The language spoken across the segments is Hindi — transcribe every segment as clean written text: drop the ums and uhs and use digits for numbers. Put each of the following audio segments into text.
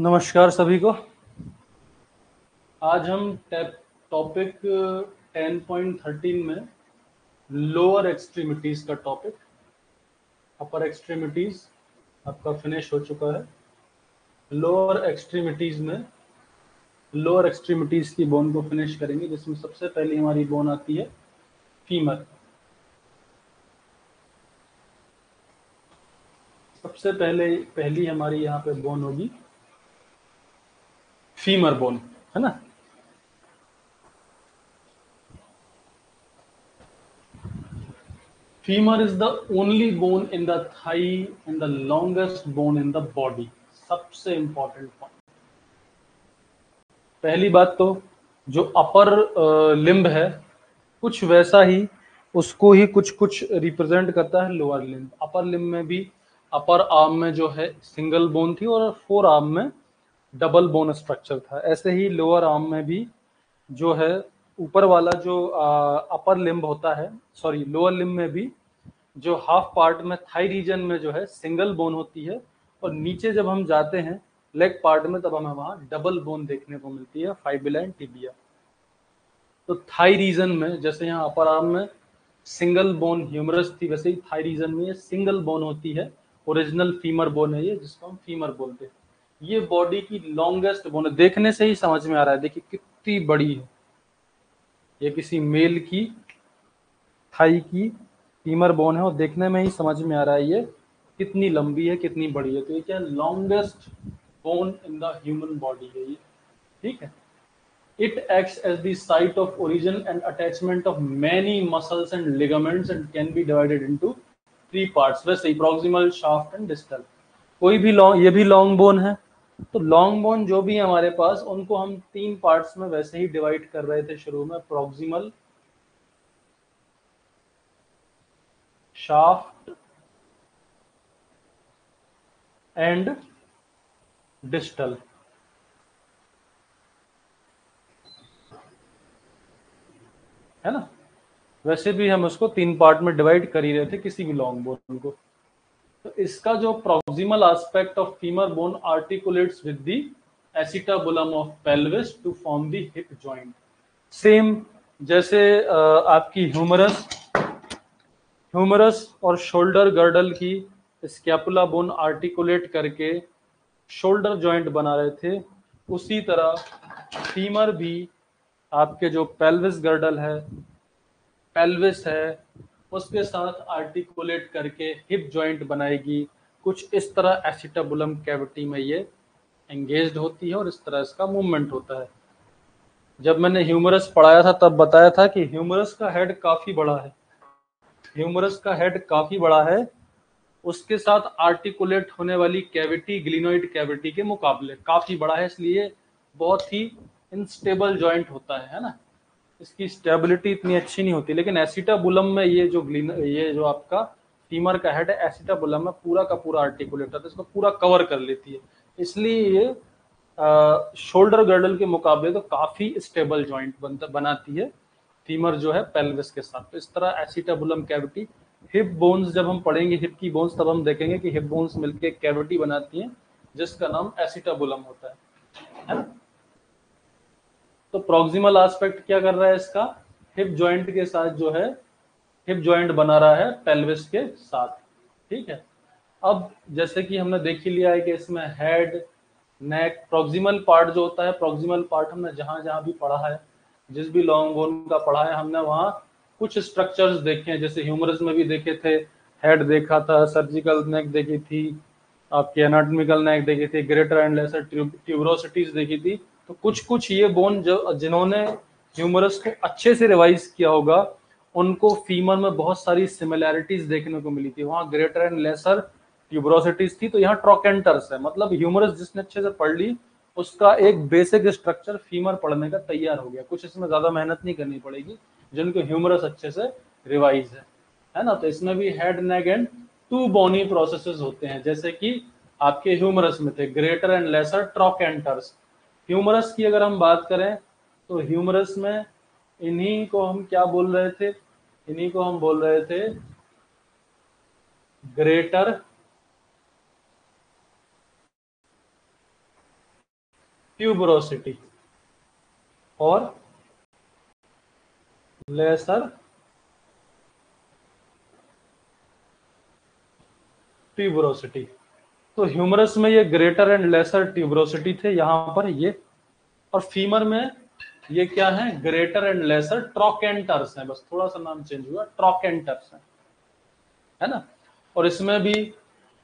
नमस्कार सभी को। आज हम टॉपिक 10.13 में लोअर एक्सट्रीमिटीज का टॉपिक, अपर एक्सट्रीमिटीज आपका फिनिश हो चुका है। लोअर एक्सट्रीमिटीज की बोन को फिनिश करेंगे, जिसमें सबसे पहले हमारी बोन आती है फीमर। सबसे पहली हमारी यहाँ पे बोन होगी फीमर बोन, है ना। Femur is the only bone in the thigh and the longest bone in the body. सबसे इंपॉर्टेंट पॉइंट। पहली बात तो जो अपर लिम्ब है, कुछ वैसा ही उसको ही कुछ कुछ रिप्रेजेंट करता है लोअर लिम्ब। अपर लिम्ब में भी अपर आर्म में जो है सिंगल बोन थी और फोर आर्म में डबल बोन स्ट्रक्चर था। ऐसे ही लोअर आर्म में भी जो है ऊपर वाला जो अपर लिम्ब होता है, सॉरी लोअर लिम्ब में भी जो हाफ पार्ट में थाई रीजन में जो है सिंगल बोन होती है, और नीचे जब हम जाते हैं लेग पार्ट में तब हमें वहां डबल बोन देखने को मिलती है, फाइबुला एंड टिबिया। तो थाई रीजन में जैसे यहाँ अपर आर्म में सिंगल बोन ह्यूमरस थी, वैसे ही थाई रीजन में ये सिंगल बोन होती है। ओरिजिनल फीमर बोन है ये, जिसको हम फीमर बोलते हैं। ये बॉडी की लॉन्गेस्ट बोन है, देखने से ही समझ में आ रहा है, देखिए कितनी बड़ी है। ये किसी मेल की थाई की फीमर बोन है और देखने में ही समझ में आ रहा है ये कितनी लंबी है, कितनी बड़ी है। तो ये क्या longest bone in the human body है ये, ठीक है। It acts as the site of origin and attachment of many muscles and ligaments and can be divided into three parts. वैसे ही proximal, shaft and distal। कोई भी लॉन्ग, ये भी लॉन्ग बोन है। तो लॉन्ग बोन जो भी है हमारे पास, उनको हम तीन पार्ट्स में वैसे ही डिवाइड कर रहे थे शुरू में, प्रॉक्सिमल, शाफ्ट एंड डिस्टल, है ना। वैसे भी हम उसको तीन पार्ट में डिवाइड कर ही रहे थे किसी भी लॉन्ग बोन को। तो इसका जो proximal aspect of femur bone articulates with the acetabulum of pelvis to form the hip joint. Same जैसे आपकी ह्यूमरस और शोल्डर गर्डल की स्कैपुला बोन आर्टिकुलेट करके शोल्डर जॉइंट बना रहे थे, उसी तरह फीमर भी आपके जो पेल्विस गर्डल है, पेल्विस है, उसके साथ आर्टिकुलेट करके हिप जॉइंट बनाएगी। कुछ इस तरह एसिटाबुलम कैविटी में ये एंगेज्ड होती है और इस तरह इसका मूवमेंट होता है। जब मैंने ह्यूमरस पढ़ाया था तब बताया था कि ह्यूमरस का हेड काफी बड़ा है, ह्यूमरस का हेड काफी बड़ा है, उसके साथ आर्टिकुलेट होने वाली कैविटी ग्लिनोइड कैविटी के मुकाबले काफी बड़ा है, इसलिए बहुत ही इनस्टेबल जॉइंट होता है ना। इसकी स्टेबिलिटी इतनी अच्छी नहीं होती। लेकिन एसिटाबुलम में ये जो आपका फीमर का हेड है, एसिटाबुलम में पूरा का पूरा आर्टिकुलेट होता है, इसको पूरा कवर कर लेती है, इसलिए ये शोल्डर गर्डल के मुकाबले तो काफी स्टेबल जॉइंट बनाती है फीमर जो है पेल्विस के साथ। तो इस तरह एसिटाबुलम कैविटी, हिप बोन्स जब हम पढ़ेंगे हिप की बोन्स, तब हम देखेंगे कि हिप बोन्स मिलकर कैविटी बनाती हैं जिसका नाम एसिटाबुलम होता है ना। तो प्रॉक्सिमल एस्पेक्ट क्या कर रहा है इसका, हिप जॉइंट के साथ जो है हिप जॉइंट बना रहा है पेल्विस के साथ, ठीक है। अब जैसे कि हमने देख ही लिया है कि इसमें हेड, नेक, प्रॉक्सिमल पार्ट जो होता है, प्रॉक्सिमल पार्ट हमने जहां जहां भी पढ़ा है, जिस भी लॉन्ग बोन का पढ़ा है हमने, वहां कुछ स्ट्रक्चर्स देखे हैं। जैसे ह्यूमरस में भी देखे थे, हेड देखा था, सर्जिकल नेक देखी थी, आपकी एनाटॉमिकल नेक देखी थी, ग्रेटर एंड लेसर ट्यूबरोसिटीज देखी थी। तो कुछ कुछ ये बोन जो जिन्होंने ह्यूमरस को अच्छे से रिवाइज किया होगा, उनको फीमर में बहुत सारी सिमिलैरिटीज देखने को मिली थी। वहां ग्रेटर एंड लेसर ट्यूबरोसिटीज थी, तो यहाँ ट्रोकेंटर्स है। मतलब ह्यूमरस जिसने अच्छे से पढ़ ली, उसका एक बेसिक स्ट्रक्चर फीमर पढ़ने का तैयार हो गया। कुछ इसमें ज्यादा मेहनत नहीं करनी पड़ेगी जिनको ह्यूमरस अच्छे से रिवाइज है ना। तो इसमें भी head, neck and two bony processes होते हैं, जैसे कि आपके ह्यूमरस में थे greater and lesser trochanters. Humerus की अगर हम बात करें तो ह्यूमरस में इन्हीं को हम क्या बोल रहे थे, इन्हीं को हम बोल रहे थे ग्रेटर ट्यूबरोसिटी और लेसर ट्यूबरोसिटी। तो ह्यूमरस में ये ग्रेटर एंड लेसर ट्यूबरोसिटी थे यहां पर ये, और फीमर में ये क्या है, ग्रेटर एंड लेसर ट्रोकेंटर्स हैं, बस थोड़ा सा नाम चेंज हुआ, ट्रोकेंटर्स है ना। और इसमें भी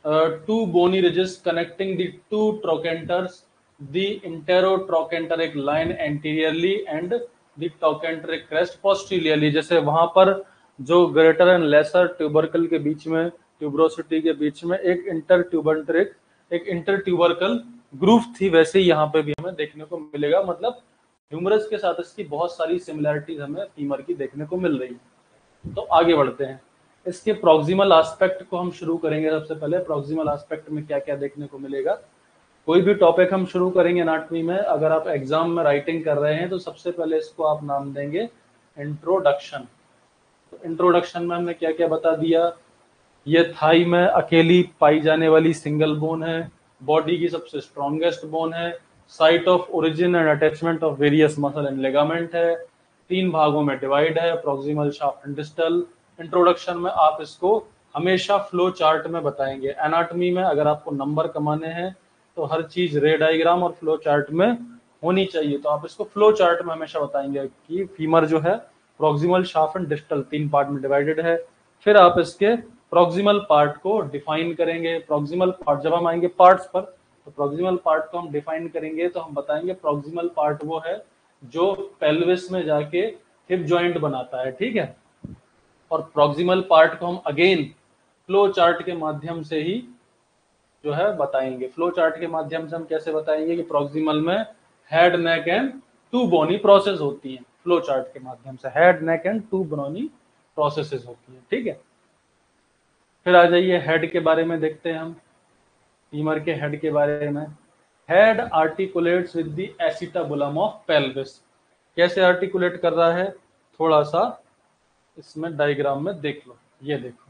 two bony ridges connecting the two trochanters, the intertrochanter एक line anteriorly and the trochanter एक क्रेस्ट पोस्टीरियरली। जैसे वहां पर जो ग्रेटर एंड लेसर ट्यूबरकल के बीच में, ट्यूबरोसिटी के बीच में एक इंटरट्यूबरकल ग्रूव थी, वैसे ही यहाँ पे भी हमें देखने को मिलेगा। मतलब ह्यूमरस के साथ इसकी बहुत सारी सिमिलैरिटीज हमें फीमर की देखने को मिल रही है। तो आगे बढ़ते हैं, इसके प्रॉक्सिमल एस्पेक्ट को हम शुरू करेंगे। सबसे पहले प्रॉक्सिमल एस्पेक्ट में क्या क्या देखने को मिलेगा। कोई भी टॉपिक हम शुरू करेंगे एनाटॉमी में, अगर आप एग्जाम में राइटिंग कर रहे हैं तो सबसे पहले इसको आप नाम देंगे इंट्रोडक्शन। तो इंट्रोडक्शन में हमने क्या क्या बता दिया, ये थाई में अकेली पाई जाने वाली सिंगल बोन है, बॉडी की सबसे स्ट्रॉन्गेस्ट बोन है, site of origin and attachment of various muscle and ligament है, 3 भागों में डिवाइड है, proximal, shaft and distal. Introduction में आप इसको हमेशा फ्लो चार्ट में बताएंगे। एनाटॉमी में अगर आपको नंबर कमाने हैं तो हर चीज रे डायग्राम और फ्लो चार्ट में होनी चाहिए, तो आप इसको फ्लो चार्ट में हमेशा बताएंगे कि फीमर जो है proximal, shaft and distal 3 part में डिवाइडेड है। फिर आप इसके प्रॉक्सिमल पार्ट को डिफाइन करेंगे। प्रॉक्सिमल पार्ट, जब हम आएंगे पार्ट्स पर, तो प्रॉक्सिमल पार्ट को हम डिफाइन करेंगे तो हम बताएंगे प्रॉक्सिमल पार्ट वो है जो पेल्विस में जाके हिप जॉइंट बनाता है, ठीक है। और प्रॉक्सिमल पार्ट को हम अगेन फ्लो चार्ट के माध्यम से ही जो है बताएंगे। फ्लो चार्ट के माध्यम से हम कैसे बताएंगे कि प्रॉक्सिमल में head, neck and 2 bony process होती हैं। फ्लो चार्ट के माध्यम से head, neck and 2 bony processes होती हैं, ठीक है। फिर आ जाइए हेड के बारे में देखते हैं हम, फीमर के हेड के बारे में। Head articulates with the acetabulum of pelvis. कैसे आर्टिकुलेट कर रहा है, थोड़ा सा इसमें डायग्राम में देख लो, ये देखो,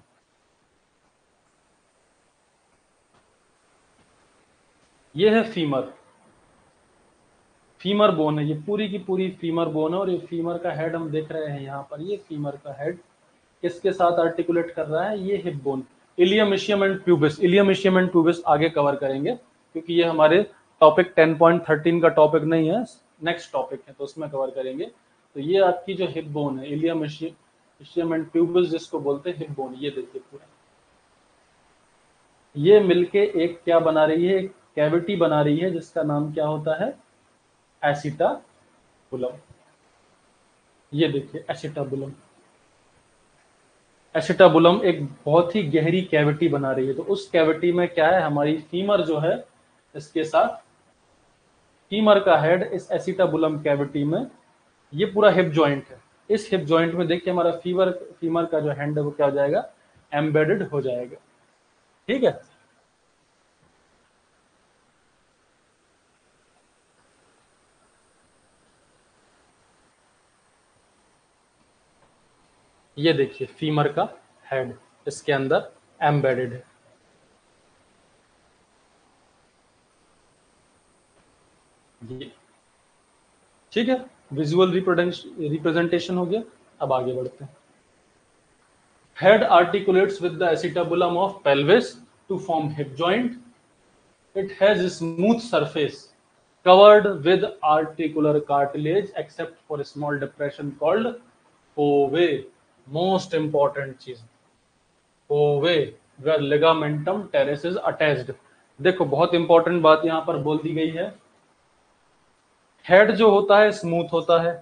ये है फीमर, फीमर बोन है, ये पूरी की पूरी फीमर बोन है। और ये फीमर का हेड हम देख रहे हैं यहाँ पर, ये फीमर का हेड किसके साथ आर्टिकुलेट कर रहा है, ये hip bone, ilium, ischium and pubis. Ilium, ischium and pubis आगे कवर करेंगे क्योंकि ये हमारे टॉपिक 10.13 का टॉपिक नहीं है, नेक्स्ट टॉपिक है, तो उसमें कवर करेंगे। तो ये आपकी जो हिप बोन है, इलियम, इशियम एंड प्यूबिस जिसको बोलते हैं हिप बोन, ये देखिए पूरा, ये मिलके एक क्या बना रही है, एक कैविटी बना रही है जिसका नाम क्या होता है, एसिटाबुलम। ये देखिए एसिटाबुलम, एसिटाबुलम एक बहुत ही गहरी कैविटी बना रही है। तो उस कैविटी में क्या है, हमारी फीमर जो है, इसके साथ फीमर का हेड इस एसिटाबुलम कैविटी में, ये पूरा हिप जॉइंट है। इस हिप जॉइंट में देखिए हमारा फीमर का जो हैंड है वो क्या हो जाएगा, एम्बेडेड हो जाएगा, ठीक है। ये देखिए फीमर का हेड इसके अंदर एम्बेडेड है, ये ठीक है। विजुअल रिप्रेजेंटेशन हो गया। अब आगे बढ़ते हैं। Head articulates with the acetabulum of pelvis to form hip joint. It has smooth surface covered with articular cartilage except for a small depression called fovea. Most important चीज, fovea where ligamentum teres is attached। देखो बहुत इंपॉर्टेंट बात यहां पर बोल दी गई है, हेड जो होता है स्मूथ होता है।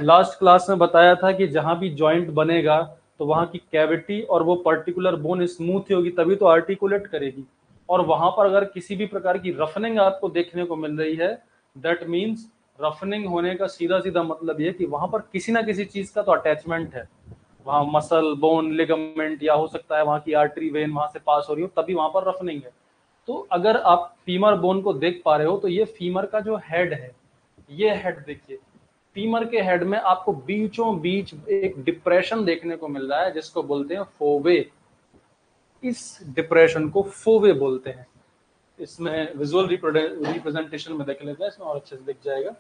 लास्ट क्लास में बताया था कि जहां भी जॉइंट बनेगा तो वहां की कैविटी और वो पर्टिकुलर बोन स्मूथ ही होगी, तभी तो आर्टिकुलेट करेगी। और वहां पर अगर किसी भी प्रकार की रफनिंग आपको देखने को मिल रही है, दैट मीन्स, रफनिंग होने का सीधा सीधा मतलब ये कि वहां पर किसी ना किसी चीज का तो अटैचमेंट है, वहां मसल, बोन, लिगामेंट, या हो सकता है वहां की आर्टरी, वेन वहां से पास हो रही हो, तभी वहां पर रफनिंग है। तो अगर आप फीमर बोन को देख पा रहे हो तो ये फीमर का जो हेड है, ये हेड देखिए, फीमर के हेड में आपको बीचों बीच एक डिप्रेशन देखने को मिल रहा है जिसको बोलते हैं फोवे। इस डिप्रेशन को फोवे बोलते हैं। इसमें विजुअल रिप्रेजेंटेशन में देख लेते हैं, इसमें और अच्छे से दिख जाएगा।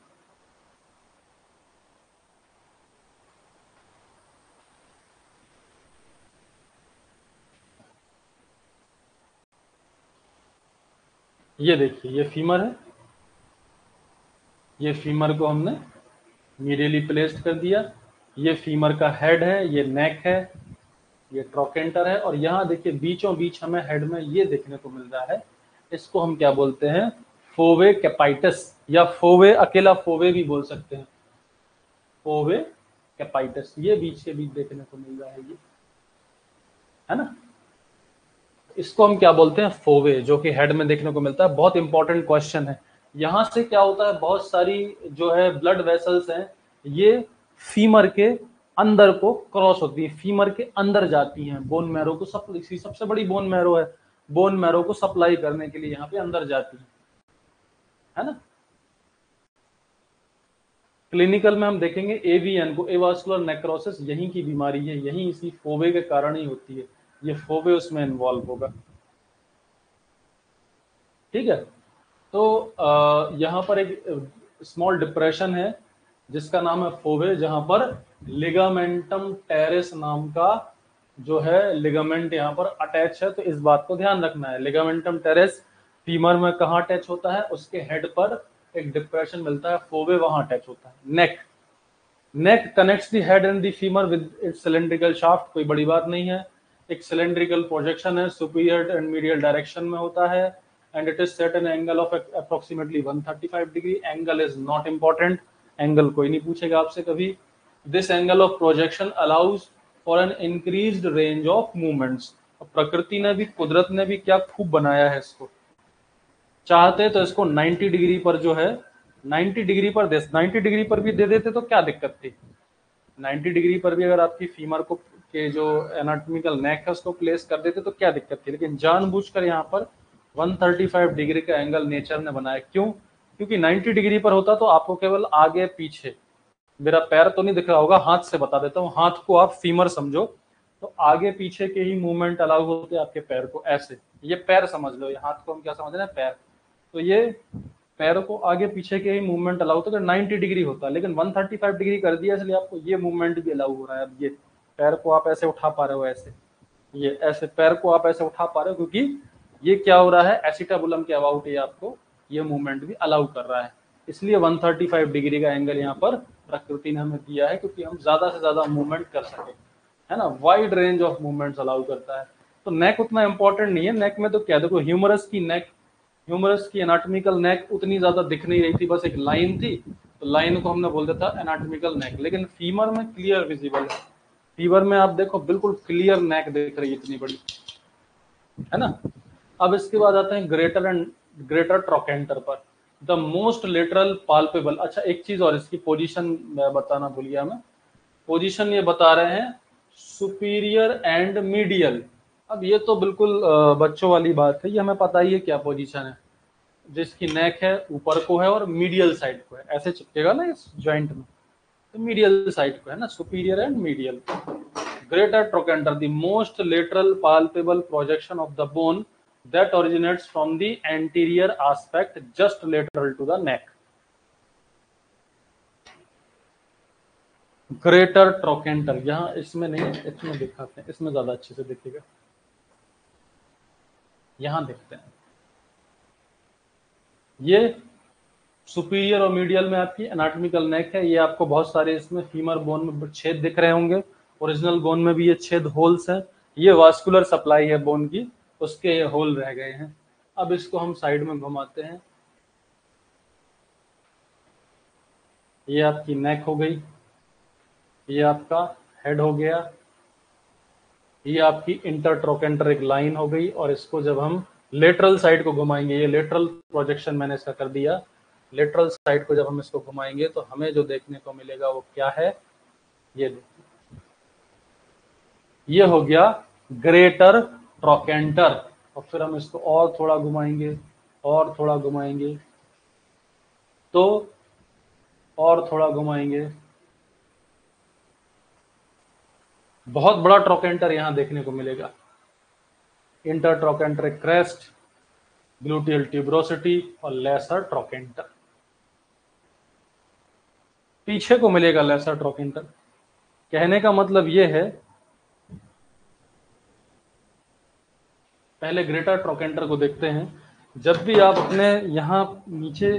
ये देखिए, ये फीमर है, ये फीमर को हमने मीडियली प्लेस्ड कर दिया। ये फीमर का हेड है, ये नेक है, ये ट्रोकेंटर है, और यहाँ देखिए बीचों बीच हमें हेड में ये देखने को मिल रहा है, इसको हम क्या बोलते हैं, फोवे कैपाइटस, या फोवे, अकेला फोवे भी बोल सकते हैं, फोवे कैपाइटस, ये बीच के बीच देखने को मिल रहा है, ये है ना, इसको हम क्या बोलते हैं, फोवे, जो कि हेड में देखने को मिलता है। बहुत इंपॉर्टेंट क्वेश्चन है। यहां से क्या होता है, बहुत सारी जो है ब्लड वेसल्स हैं, ये फीमर के अंदर को क्रॉस होती है, फीमर के अंदर जाती हैं, बोन मैरो को सबसे बड़ी बोन मैरो है, बोन मैरो को सप्लाई करने के लिए यहाँ पे अंदर जाती है ना। क्लिनिकल में हम देखेंगे एवीएन को, एवास्कुलर नेक्रोसिस, यहीं की बीमारी है, यहीं इसी फोवे के कारण ही होती है, ये फोवे उसमें इन्वॉल्व होगा। ठीक है, तो यहाँ पर एक स्मॉल डिप्रेशन है जिसका नाम है फोवे, जहां पर लिगामेंटम टेरेस नाम का जो है लिगामेंट यहाँ पर अटैच है। तो इस बात को ध्यान रखना है, लिगामेंटम टेरेस फीमर में कहाँ अटैच होता है, उसके हेड पर एक डिप्रेशन मिलता है, फोवे वहां अटैच होता है। Neck connects the head and the femur with its cylindrical shaft, कोई बड़ी बात नहीं है, एक सिलेंड्रिकल प्रोजेक्शन है, सुपीरियर एंड मीडियल डायरेक्शन में होता है, and it is set an angle of approximately 135 degree. Angle is not important, angle कोई नहीं पूछेगा आपसे कभी। This angle of projection allows for an increased range of movements. प्रकृति ने भी, कुदरत ने भी क्या खूब बनाया है इसको, चाहते तो इसको 90 डिग्री पर जो है 90 डिग्री पर 90 डिग्री पर भी दे देते तो क्या दिक्कत थी, 90 डिग्री पर भी अगर आपकी फीमर को के जो एनाटॉमिकल नेक है उसको प्लेस कर देते तो क्या दिक्कत थी, लेकिन जानबूझकर यहाँ पर 135 डिग्री का एंगल नेचर ने बनाया। क्यों? क्योंकि 90 डिग्री पर होता तो आपको केवल आगे पीछे, मेरा पैर तो नहीं दिख रहा होगा, हाथ से बता देता हूँ, हाथ को आप फीमर समझो, तो आगे पीछे के ही मूवमेंट अलाउ होते आपके पैर को, ऐसे, ये पैर समझ लो, ये हाथ को हम क्या समझ रहे हैं, पैर, तो ये पैरों को आगे पीछे के ही मूवमेंट अलाउ होता है, 90 डिग्री होता है, लेकिन 135 डिग्री कर दिया इसलिए आपको ये मूवमेंट भी अलाउ हो रहा है। अब ये पैर को आप ऐसे उठा पा रहे हो, ऐसे, ये ऐसे पैर को आप ऐसे उठा पा रहे हो, क्योंकि ये क्या हो रहा है, एसिटाबुलम के अबाउट ये आपको ये मूवमेंट भी अलाउ कर रहा है, इसलिए 135 डिग्री का एंगल यहाँ पर प्रकृति ने हमें दिया है, क्योंकि हम ज्यादा से ज्यादा मूवमेंट कर सके, है ना, wide range of movements allow करता है। तो नेक उतना इंपॉर्टेंट नहीं है, नेक में तो क्या, देखो ह्यूमरस की नेक, ह्यूमरस की एनाटॉमिकल नेक उतनी ज्यादा दिख नहीं रही थी, बस एक लाइन थी, तो लाइन को हमने बोल दिया था एनाटॉमिकल नेक, लेकिन फीमर में क्लियर विजिबल है, फीवर में आप देखो बिल्कुल क्लियर नेक दिख रही है, इतनी बड़ी, है ना। अब इसके बाद आते हैं ग्रेटर ट्रोकेंटर पर, द मोस्ट लेटरल पाल्पेबल। अच्छा एक चीज और, इसकी पोजीशन बताना भूल गया मैं, पोजीशन ये बता रहे हैं सुपीरियर एंड मीडियल। अब ये तो बिल्कुल बच्चों वाली बात है, ये हमें पता ही है क्या पोजीशन है, जिसकी नेक है ऊपर को है और मीडियल साइड को है, ऐसे चिपकेगा ना इस जॉइंट में, तो मीडियल साइड को है ना, superior and medial. Greater trochanter, the most lateral palpable projection of the bone that originates from the anterior aspect just lateral to the neck. Greater trochanter, यहां इसमें नहीं, इसमें दिखाते हैं, इसमें ज्यादा अच्छे से दिखेगा, यहां देखते हैं, ये सुपीरियर और मीडियल में आपकी एनाटॉमिकल नेक है, ये आपको बहुत सारे इसमें फीमर बोन में छेद दिख रहे होंगे, ओरिजिनल बोन में भी ये छेद होल्स हैं, ये वास्कुलर सप्लाई है बोन की, उसके ये होल रह गए हैं। अब इसको हम साइड में घुमाते हैं, ये आपकी नेक हो गई, ये आपका हेड हो गया, ये आपकी इंटरट्रोकेंटर लाइन हो गई, और इसको जब हम लेटरल साइड को घुमाएंगे, ये लेटरल प्रोजेक्शन मैंने इसका कर दिया, लेटरल साइड को जब हम इसको घुमाएंगे तो हमें जो देखने को मिलेगा वो क्या है, ये देखिए, ये हो गया ग्रेटर ट्रोकेंटर। और फिर हम इसको और थोड़ा घुमाएंगे, और थोड़ा घुमाएंगे, तो और थोड़ा घुमाएंगे, बहुत बड़ा ट्रोकेंटर यहां देखने को मिलेगा, inter trochanter crest, gluteal tuberosity और लेसर ट्रोकेंटर। पीछे को मिलेगा लेसर ट्रोकेंटर। कहने का मतलब ये है, पहले ग्रेटर ट्रोकेंटर को देखते हैं। जब भी आप अपने यहाँ नीचे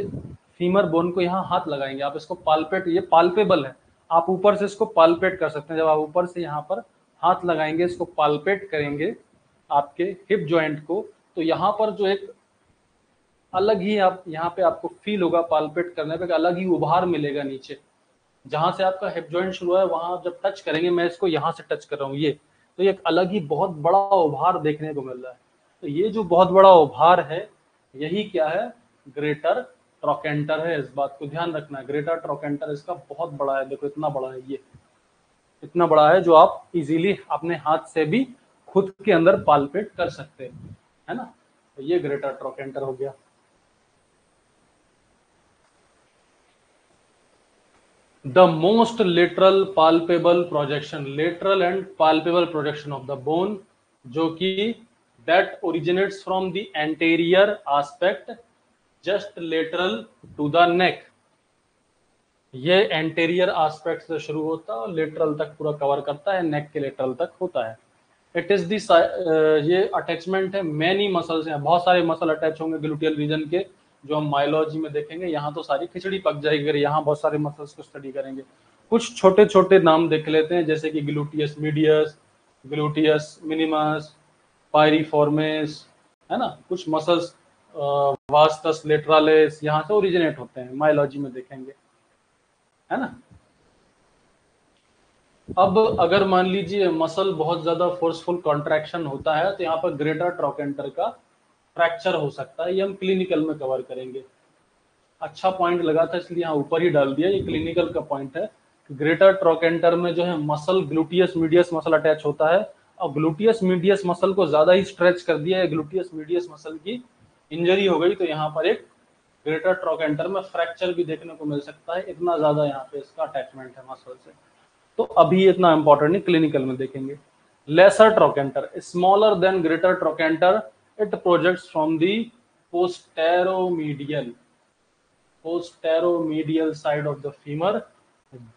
फीमर बोन को यहाँ हाथ लगाएंगे, आप इसको पाल्पेट, ये पाल्पेबल है, आप ऊपर से इसको पाल्पेट कर सकते हैं। जब आप ऊपर से यहाँ पर हाथ लगाएंगे, इसको पाल्पेट करेंगे आपके हिप जॉइंट को, तो यहाँ पर जो एक अलग ही आप यहाँ पे आपको फील होगा, पाल्पेट करने पे अलग ही उभार मिलेगा नीचे। जहां से आपका हिप जॉइंट शुरू है वहां आप जब टच करेंगे, मैं इसको यहाँ से टच कर रहा हूँ, ये तो एक अलग ही बहुत बड़ा उभार देखने को मिल रहा है। तो ये जो बहुत बड़ा उभार है, यही क्या है, ग्रेटर ट्रोकेंटर है। इस बात को ध्यान रखना है, ग्रेटर ट्रोकेंटर इसका बहुत बड़ा है। देखो इतना बड़ा है, ये इतना बड़ा है जो आप इजीली अपने हाथ से भी खुद के अंदर पाल्पेट कर सकते हैं, है ना। तो ये ग्रेटर ट्रोकेंटर हो गया। The most lateral palpable projection, lateral and palpable projection of the bone, जो कि that originates from the anterior aspect just lateral to the neck। ये एंटेरियर एस्पेक्ट से शुरू होता है और लेटरल तक पूरा कवर करता है, नेक के लेटरल तक होता है। इट इज दी, ये अटैचमेंट है मैनी मसल्स हैं, बहुत सारे मसल अटैच होंगे ग्लूटियल रीजन के, जो हम मायोलॉजी में देखेंगे। यहाँ तो सारी खिचड़ी पक जाएगी अगर यहाँ बहुत सारे मसल्स को स्टडी करेंगे। कुछ छोटे छोटे नाम देख लेते हैं, जैसे कि gluteus medius, gluteus minimus, piriformis, है ना। कुछ मसल्स वास्टस लेटरालिस यहाँ से ओरिजिनेट होते हैं, मायोलॉजी में देखेंगे, है ना। अब अगर मान लीजिए मसल बहुत ज्यादा फोर्सफुल कॉन्ट्रैक्शन होता है, तो यहाँ पर ग्रेटर ट्रोकेंटर का फ्रैक्चर हो सकता है। ये हम क्लिनिकल में कवर करेंगे। अच्छा पॉइंट लगा था इसलिए यहाँ ऊपर ही डाल दिया, ये क्लिनिकल का पॉइंट है। ग्रेटर ट्रोकेंटर में जो है muscle gluteus medius muscle attach होता है, और ग्लूटियस मीडियस मसल को ज्यादा ही स्ट्रेच कर दिया है, ग्लूटियस मीडियस मसल की इंजरी हो गई, तो यहाँ पर एक ग्रेटर ट्रोकेंटर में फ्रैक्चर भी देखने को मिल सकता है। इतना ज्यादा यहाँ पे इसका अटैचमेंट है मसल से। तो अभी इतना इंपॉर्टेंट नहीं, क्लिनिकल में देखेंगे। Lesser trochanter, smaller than greater trochanter, it projects from the posteromedial side of the femur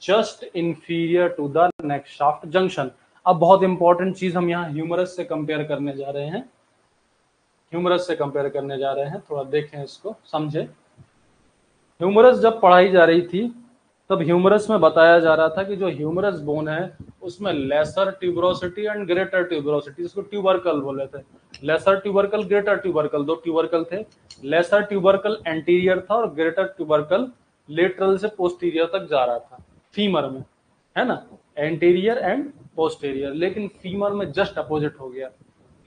just inferior to the neck shaft junction. अब बहुत इंपॉर्टेंट चीज हम यहाँ ह्यूमरस से कंपेयर करने जा रहे हैं, थोड़ा देखें इसको, समझे। ह्यूमरस जब पढ़ाई जा रही थी तब ह्यूमरस में बताया जा रहा था कि जो ह्यूमरस बोन है उसमें lesser tuberosity and greater tuberosity, इसको ट्यूबरकल बोले थे। लेसर ट्यूबरकल, ग्रेटर ट्यूबरकल, दो ट्यूबरकल थे। लेसर ट्यूबरकल एंटीरियर था और ग्रेटर ट्यूबरकल लेटरल से पोस्टीरियर तक जा रहा था फीमर में, है ना, एंटीरियर एंड पोस्टीरियर। लेकिन फीमर में जस्ट अपोजिट हो गया।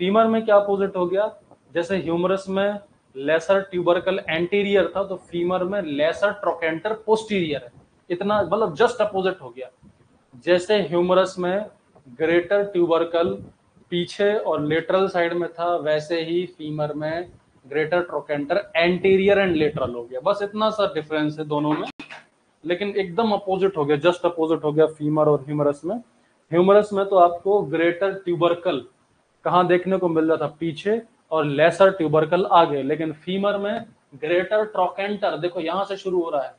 फीमर में क्या अपोजिट हो गया, जैसे ह्यूमरस में लेसर ट्यूबरकल एंटीरियर था, तो फीमर में लेसर ट्रोकेंटर पोस्टीरियर है। इतना मतलब जस्ट अपोजिट हो गया। जैसे ह्यूमरस में ग्रेटर ट्यूबरकल पीछे और लेटरल साइड में था, वैसे ही फीमर में greater trochanter anterior and lateral हो गया। बस इतना सा डिफरेंस है दोनों में, लेकिन एकदम अपोजिट हो गया, जस्ट अपोजिट हो गया फीमर और ह्यूमरस में। ह्यूमरस में तो आपको ग्रेटर ट्यूबरकल कहाँ देखने को मिल रहा था, पीछे, और लेसर ट्यूबरकल आगे। लेकिन फीमर में ग्रेटर ट्रोकेंटर देखो यहाँ से शुरू हो रहा है।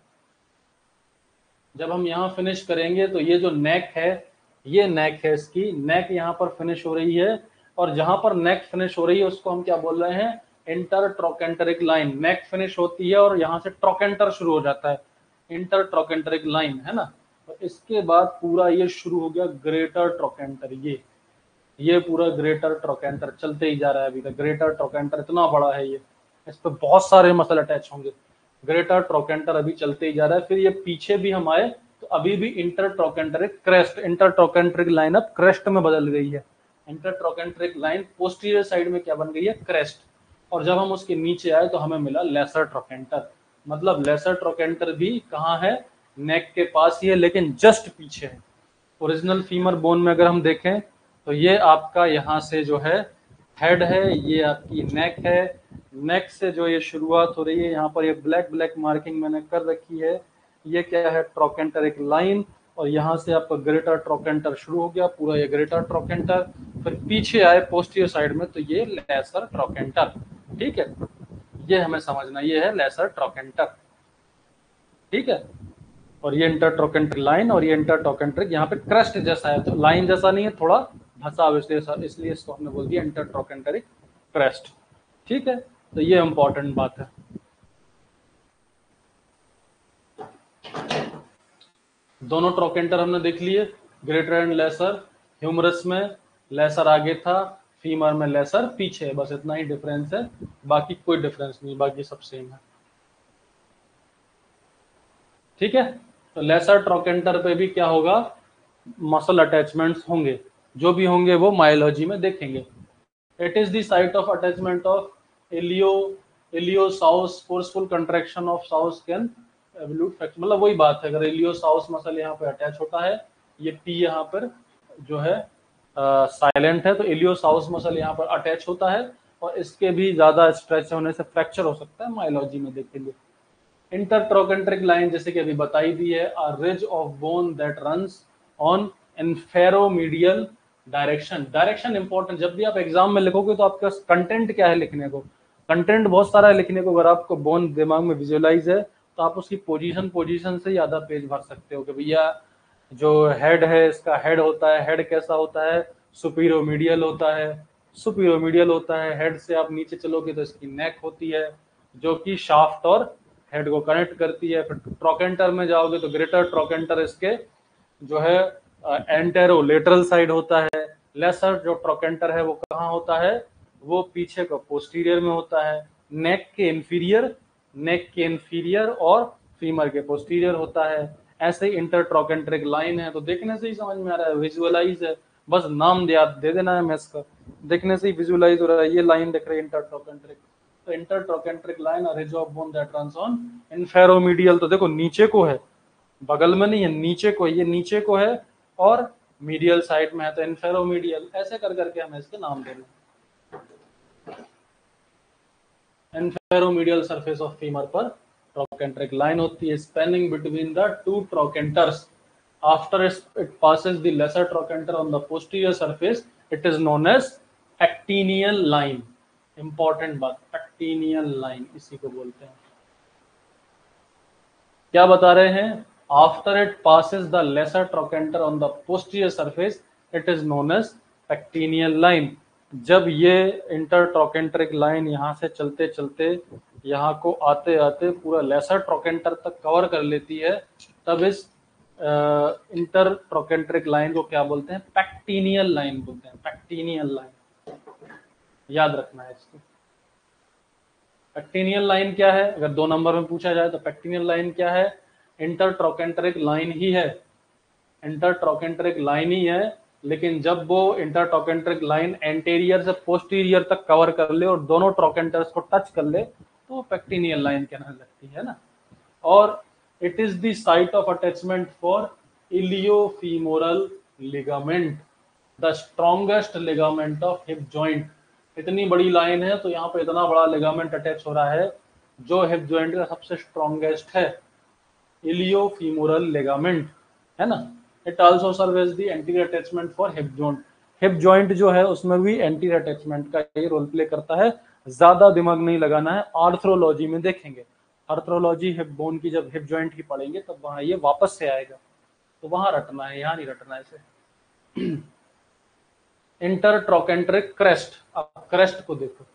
जब हम यहाँ फिनिश करेंगे तो ये जो नेक है, ये नेक है, इसकी नेक यहाँ पर फिनिश हो रही है, और जहां पर नेक फिनिश हो रही है उसको हम क्या बोल रहे हैं, इंटर ट्रोकेंटरिक लाइन। नेक फिनिश होती है और यहाँ से ट्रोकेंटर शुरू हो जाता है, इंटर ट्रोकेंटरिक लाइन, है ना। तो इसके बाद पूरा ये शुरू हो गया ग्रेटर ट्रोकेंटर। ये पूरा ग्रेटर ट्रोकेंटर चलते ही जा रहा है अभी तक। ग्रेटर ट्रोकेंटर इतना बड़ा है, ये इस पर बहुत सारे मसल अटैच होंगे। ग्रेटर ट्रोकेंटर अभी चलते ही जा रहा है। फिर ये पीछे भी हम आए तो अभी भी इंटर ट्रोकेंटरिक क्रेस्ट, इंटर ट्रोकेंटरिक लाइन अब क्रेस्ट में बदल गई है। इंटर ट्रोकेंटरिक लाइन पोस्टीरियर साइड में क्या बन गई है, क्रेस्ट। और जब हम उसके नीचे आए तो हमें मिला लेसर ट्रोकेंटर। मतलब लेसर ट्रोकेंटर भी कहाँ है, नेक के पास ही है, लेकिन जस्ट पीछे है। ओरिजिनल फीमर बोन में अगर हम देखें तो ये आपका यहाँ से जो है हेड है, ये आपकी नेक है। नेक से जो ये शुरुआत हो रही है, यहाँ पर ये ब्लैक मार्किंग मैंने कर रखी है, ये क्या है, ट्रोकेंटरिक लाइन। और यहाँ से आपका ग्रेटर ट्रोकेंटर शुरू हो गया, पूरा ये ग्रेटर ट्रोकेंटर। फिर पीछे आए पोस्टीरियर साइड में तो ये लेसर ट्रोकेंटर, ठीक है। ये हमें समझना, ये है लेसर ट्रोकेंटर, ठीक है। और ये इंटरट्रोकेंट्रिक लाइन और ये इंटरट्रोकेंट्रिक, यहाँ पे क्रस्ट जैसा है, तो लाइन जैसा नहीं है, थोड़ा धसा हुआ, इसलिए इसको हमने बोल दिया इंटरट्रोकेंट्रिक क्रस्ट, ठीक है। तो ये इंपॉर्टेंट बात है। दोनों ट्रोकेंटर हमने देख लिए, ग्रेटर एंड लेसर। ह्यूमरस में लेसर आगे था, फीमर में लेसर पीछे है, बस इतना ही डिफरेंस है, बाकी कोई डिफरेंस नहीं, बाकी सब सेम है, ठीक है। तो लेसर ट्रोकेंटर पे भी क्या होगा, मसल अटैचमेंट्स होंगे, जो भी होंगे वो मायोलॉजी में देखेंगे। It is the site of attachment of iliopsoas, forceful contraction of psoas can evaluate fracture, मतलब वही बात है, अगर इलियोसाउस मसल यहाँ पे अटैच होता है, ये पी यहाँ पर जो है साइलेंट है, तो इलियोसाउस मसल यहाँ पर अटैच होता है, और इसके भी ज्यादा स्ट्रेच होने से फ्रैक्चर हो सकता है, मायोलॉजी में देखेंगे। इंटरट्रोकेंट्रिक लाइन जैसे कि अभी बताई दी है, a ridge of bone that runs on inferomedial direction. Direction important, जब भी आप एग्जाम में लिखोगे तो आपका कंटेंट क्या है लिखने को, कंटेंट बहुत सारा है लिखने को, अगर आपको बोन दिमाग में विजुअलाइज है तो आप उसकी पोजीशन से ज्यादा पेज भर सकते हो कि भैया जो हेड है, इसका हेड होता है, हेड कैसा होता है, सुपीरियोमीडियल होता है, सुपीरियोमीडियल होता है, हेड से आप नीचे चलोगे तो इसकी नेक होती है जो कि शाफ्ट और हेड को कनेक्ट करती है। फिर ट्रोकेंटर में जाओगे तो ग्रेटर ट्रोकेंटर इसके जो है एंटेरो लेटरल साइड होता है। लेसर जो ट्रोकेंटर है वो कहाँ होता है, वो पीछे को पोस्टीरियर में होता है, नेक के इंफीरियर और फीमर के पोस्टीरियर होता है। ऐसे ही इंटरट्रोकेंट्रिक लाइन है, तो देखने से ही समझ में आ रहा है, विजुअलाइज है, बस नाम दे देना है मैथ्स का, देखने से ही विजुअलाइज हो रहा है, ये लाइन दिख रही है इंटरट्रोकेंट्रिक। तो इंटरट्रोकेंट्रिक लाइन और ridge of bone that runs on inferomedial, तो देखो नीचे को है, बगल में नहीं है, नीचे को, ये नीचे को है और मीडियल साइड में है, तो इन्फेरोमीडियल, ऐसे कर करके हमें इसके नाम देना। इन्फेरोमीडियल सरफेस ऑफ फीमर पर ट्रोकेंट्रिक लाइन होती है, spanning between the two trochanters. After it passes the lesser trochanter on the posterior surface, it is known as pectineal line। Important बात, pectineal line इसी को बोलते हैं। क्या बता रहे हैं, after it passes the lesser trochanter on the posterior surface, it is known as pectineal line। जब ये इंटरट्रोकेंट्रिक लाइन यहाँ से चलते चलते यहाँ को आते आते पूरा लेसर ट्रोकेंटर तक कवर कर लेती है, तब इस इंटरट्रोकेंट्रिक लाइन को क्या बोलते हैं, पैक्टिनियल लाइन बोलते हैं, पैक्टिनियल लाइन, याद रखना है इसको। पैक्टिनियल लाइन क्या है, अगर 2 नंबर में पूछा जाए तो पैक्टिनियल लाइन क्या है, इंटरट्रोकेंट्रिक लाइन ही है, इंटरट्रोकेंट्रिक लाइन ही है, लेकिन जब वो इंटरट्रोकेंट्रिक लाइन एंटेरियर से पोस्टीरियर तक कवर कर ले और दोनों ट्रोकेंटर्स को टच कर ले तो वो पैक्टिनियल लाइन कहने लगती है ना। और it is the site of attachment for iliofemoral ligament, the strongest ligament of hip joint. इतनी बड़ी लाइन है तो यहाँ पे इतना बड़ा लिगामेंट अटैच हो रहा है जो हिप जॉइंट का सबसे स्ट्रॉन्गेस्ट है, इलियोफीमोरल लिगामेंट, है ना। It also serve as the anterior attachment for hip joint. Hip joint जो है उसमें भी एंटीरियर अटैचमेंट का ये रोल प्ले करता है, ज्यादा दिमाग नहीं लगाना है, आर्थ्रोलॉजी में देखेंगे, आर्थ्रोलॉजी हिप बोन की जब हिप जॉइंट की पढ़ेंगे तब वहां ये वापस से आएगा, तो वहां रटना है, यहाँ नहीं रटना है इसे। इंटरट्रोकेंट्रिक क्रेस्ट, अब क्रेस्ट को देखो,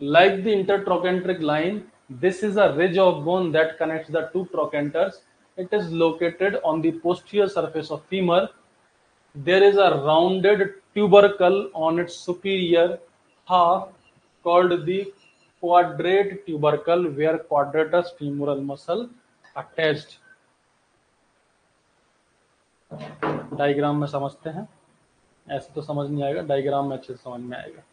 like the intertrochanteric line, this is a ridge of bone that connects the two trochanters. It is located on the posterior surface of femur. There is a rounded tubercle on its superior half called the quadrate tubercle where quadratus femoral muscle attached। Diagram में समझते हैं, ऐसे तो समझ नहीं आएगा, डायग्राम में अच्छे से समझ में आएगा।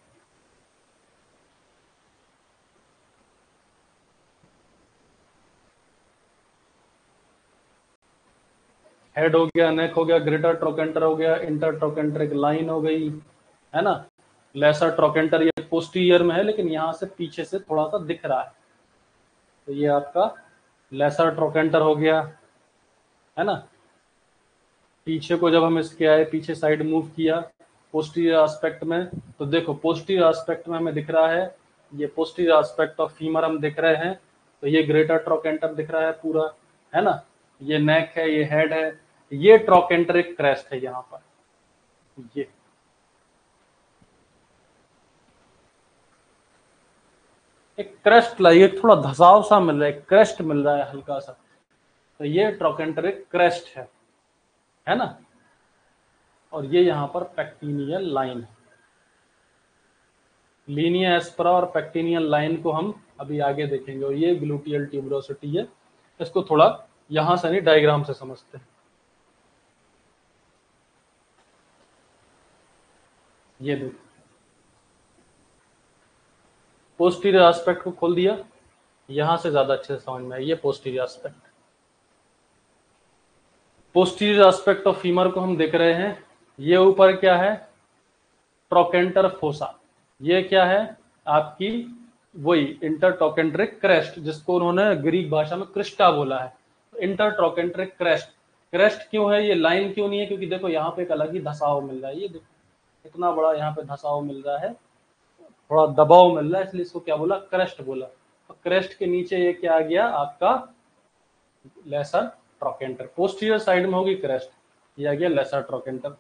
हेड हो गया, नेक हो गया, ग्रेटर ट्रोकेंटर हो गया, इंटरट्रोकेंट्रिक लाइन हो गई, है ना। लेसर ट्रोकेंटर ये पोस्टीरियर में है लेकिन यहाँ से पीछे से थोड़ा सा दिख रहा है, तो ये आपका लेसर ट्रोकेंटर हो गया, है ना। पीछे को जब हम इसके आए, पीछे साइड मूव किया पोस्टीरियर एस्पेक्ट में, तो देखो पोस्टीरियर एस्पेक्ट में हमें दिख रहा है ये पोस्टीरियर एस्पेक्ट ऑफ फीमर हम दिख रहे हैं, तो ये ग्रेटर ट्रोकेंटर दिख रहा है पूरा, है ना, ये नेक है, ये हेड है, ये ट्रोकेंटरिक क्रेस्ट है यहाँ पर, ये एक क्रेस्ट लाइए, थोड़ा धसाव सा मिल रहा है, क्रेस्ट मिल रहा है हल्का सा, तो ये ट्रोकेंटरिक क्रेस्ट है ना। और ये यहाँ पर पेक्टिनियल लाइन है। लीनिया एस्परा और पेक्टिनियल लाइन को हम अभी आगे देखेंगे। और ये ग्लूटियल ट्यूबरोसिटी है, इसको थोड़ा यहां से नहीं डायग्राम से समझते हैं। ये देखो, पोस्टीरियर एस्पेक्ट को खोल दिया, यहां से ज्यादा अच्छे से समझ में आए। ये posterior aspect, posterior aspect of femur को हम देख रहे हैं। ये ऊपर क्या है, ट्रोकेंटर फोसा, ये क्या है आपकी, वही इंटरट्रोकेंट्रिक क्रेस्ट, जिसको उन्होंने ग्रीक भाषा में क्रिस्टा बोला है। इंटरट्रोकेंट्रिक क्रेस्ट, क्रेस्ट क्यों है, ये लाइन क्यों नहीं है, क्योंकि देखो यहाँ पे एक अलग ही धसाव मिल रहा है, ये देखो इतना बड़ा यहाँ पे धसाव मिल रहा है, थोड़ा दबाव मिल रहा है, इसलिए इसको क्या बोला, क्रेस्ट बोला। और क्रेस्ट के नीचे ये क्या आ गया आपका, लेसर ट्रोकेंटर। पोस्टीरियर साइड में होगी क्रेस्ट, ये आ गया लेसर ट्रोकेंटर।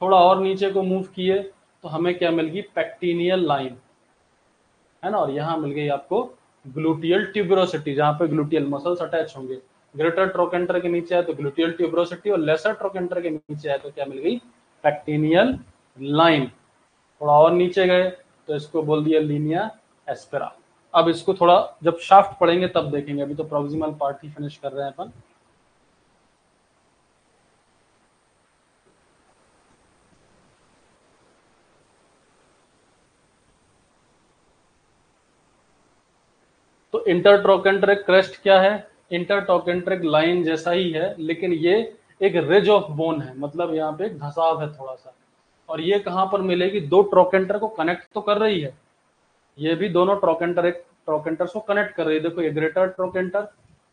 थोड़ा और नीचे को मूव किए तो हमें क्या मिल गई, पेक्टिनियल लाइन, है ना। और यहाँ मिल गई आपको ग्लूटियल ट्यूबरोसिटी, जहाँ पे ग्लूटियल मसल्स अटैच होंगे। ग्रेटर ट्रोकेंटर के नीचे है तो ग्लूटियल ट्यूबरोसिटी, और लेसर ट्रोकेंटर के नीचे है तो क्या मिल गई, पेक्टिनियल लाइन। थोड़ा और नीचे गए तो इसको बोल दिया लीनिया एस्पेरा। अब इसको थोड़ा जब शाफ्ट पढ़ेंगे तब देखेंगे, अभी तो प्रोक्सिमल पार्ट ही फिनिश कर रहे हैं अपन। तो इंटरट्रोकेंट्रिक क्रेस्ट क्या है, इंटरट्रोकेंट्रिक लाइन जैसा ही है, लेकिन ये एक रिज ऑफ बोन है, मतलब यहाँ पे एक घसाव है थोड़ा सा। और ये कहाँ पर मिलेगी, दो ट्रोकेंटर को कनेक्ट तो कर रही है, ये भी दोनों ट्रोकेंटर्स को कनेक्ट कर रही है। देखो ये ग्रेटर ट्रोकेंटर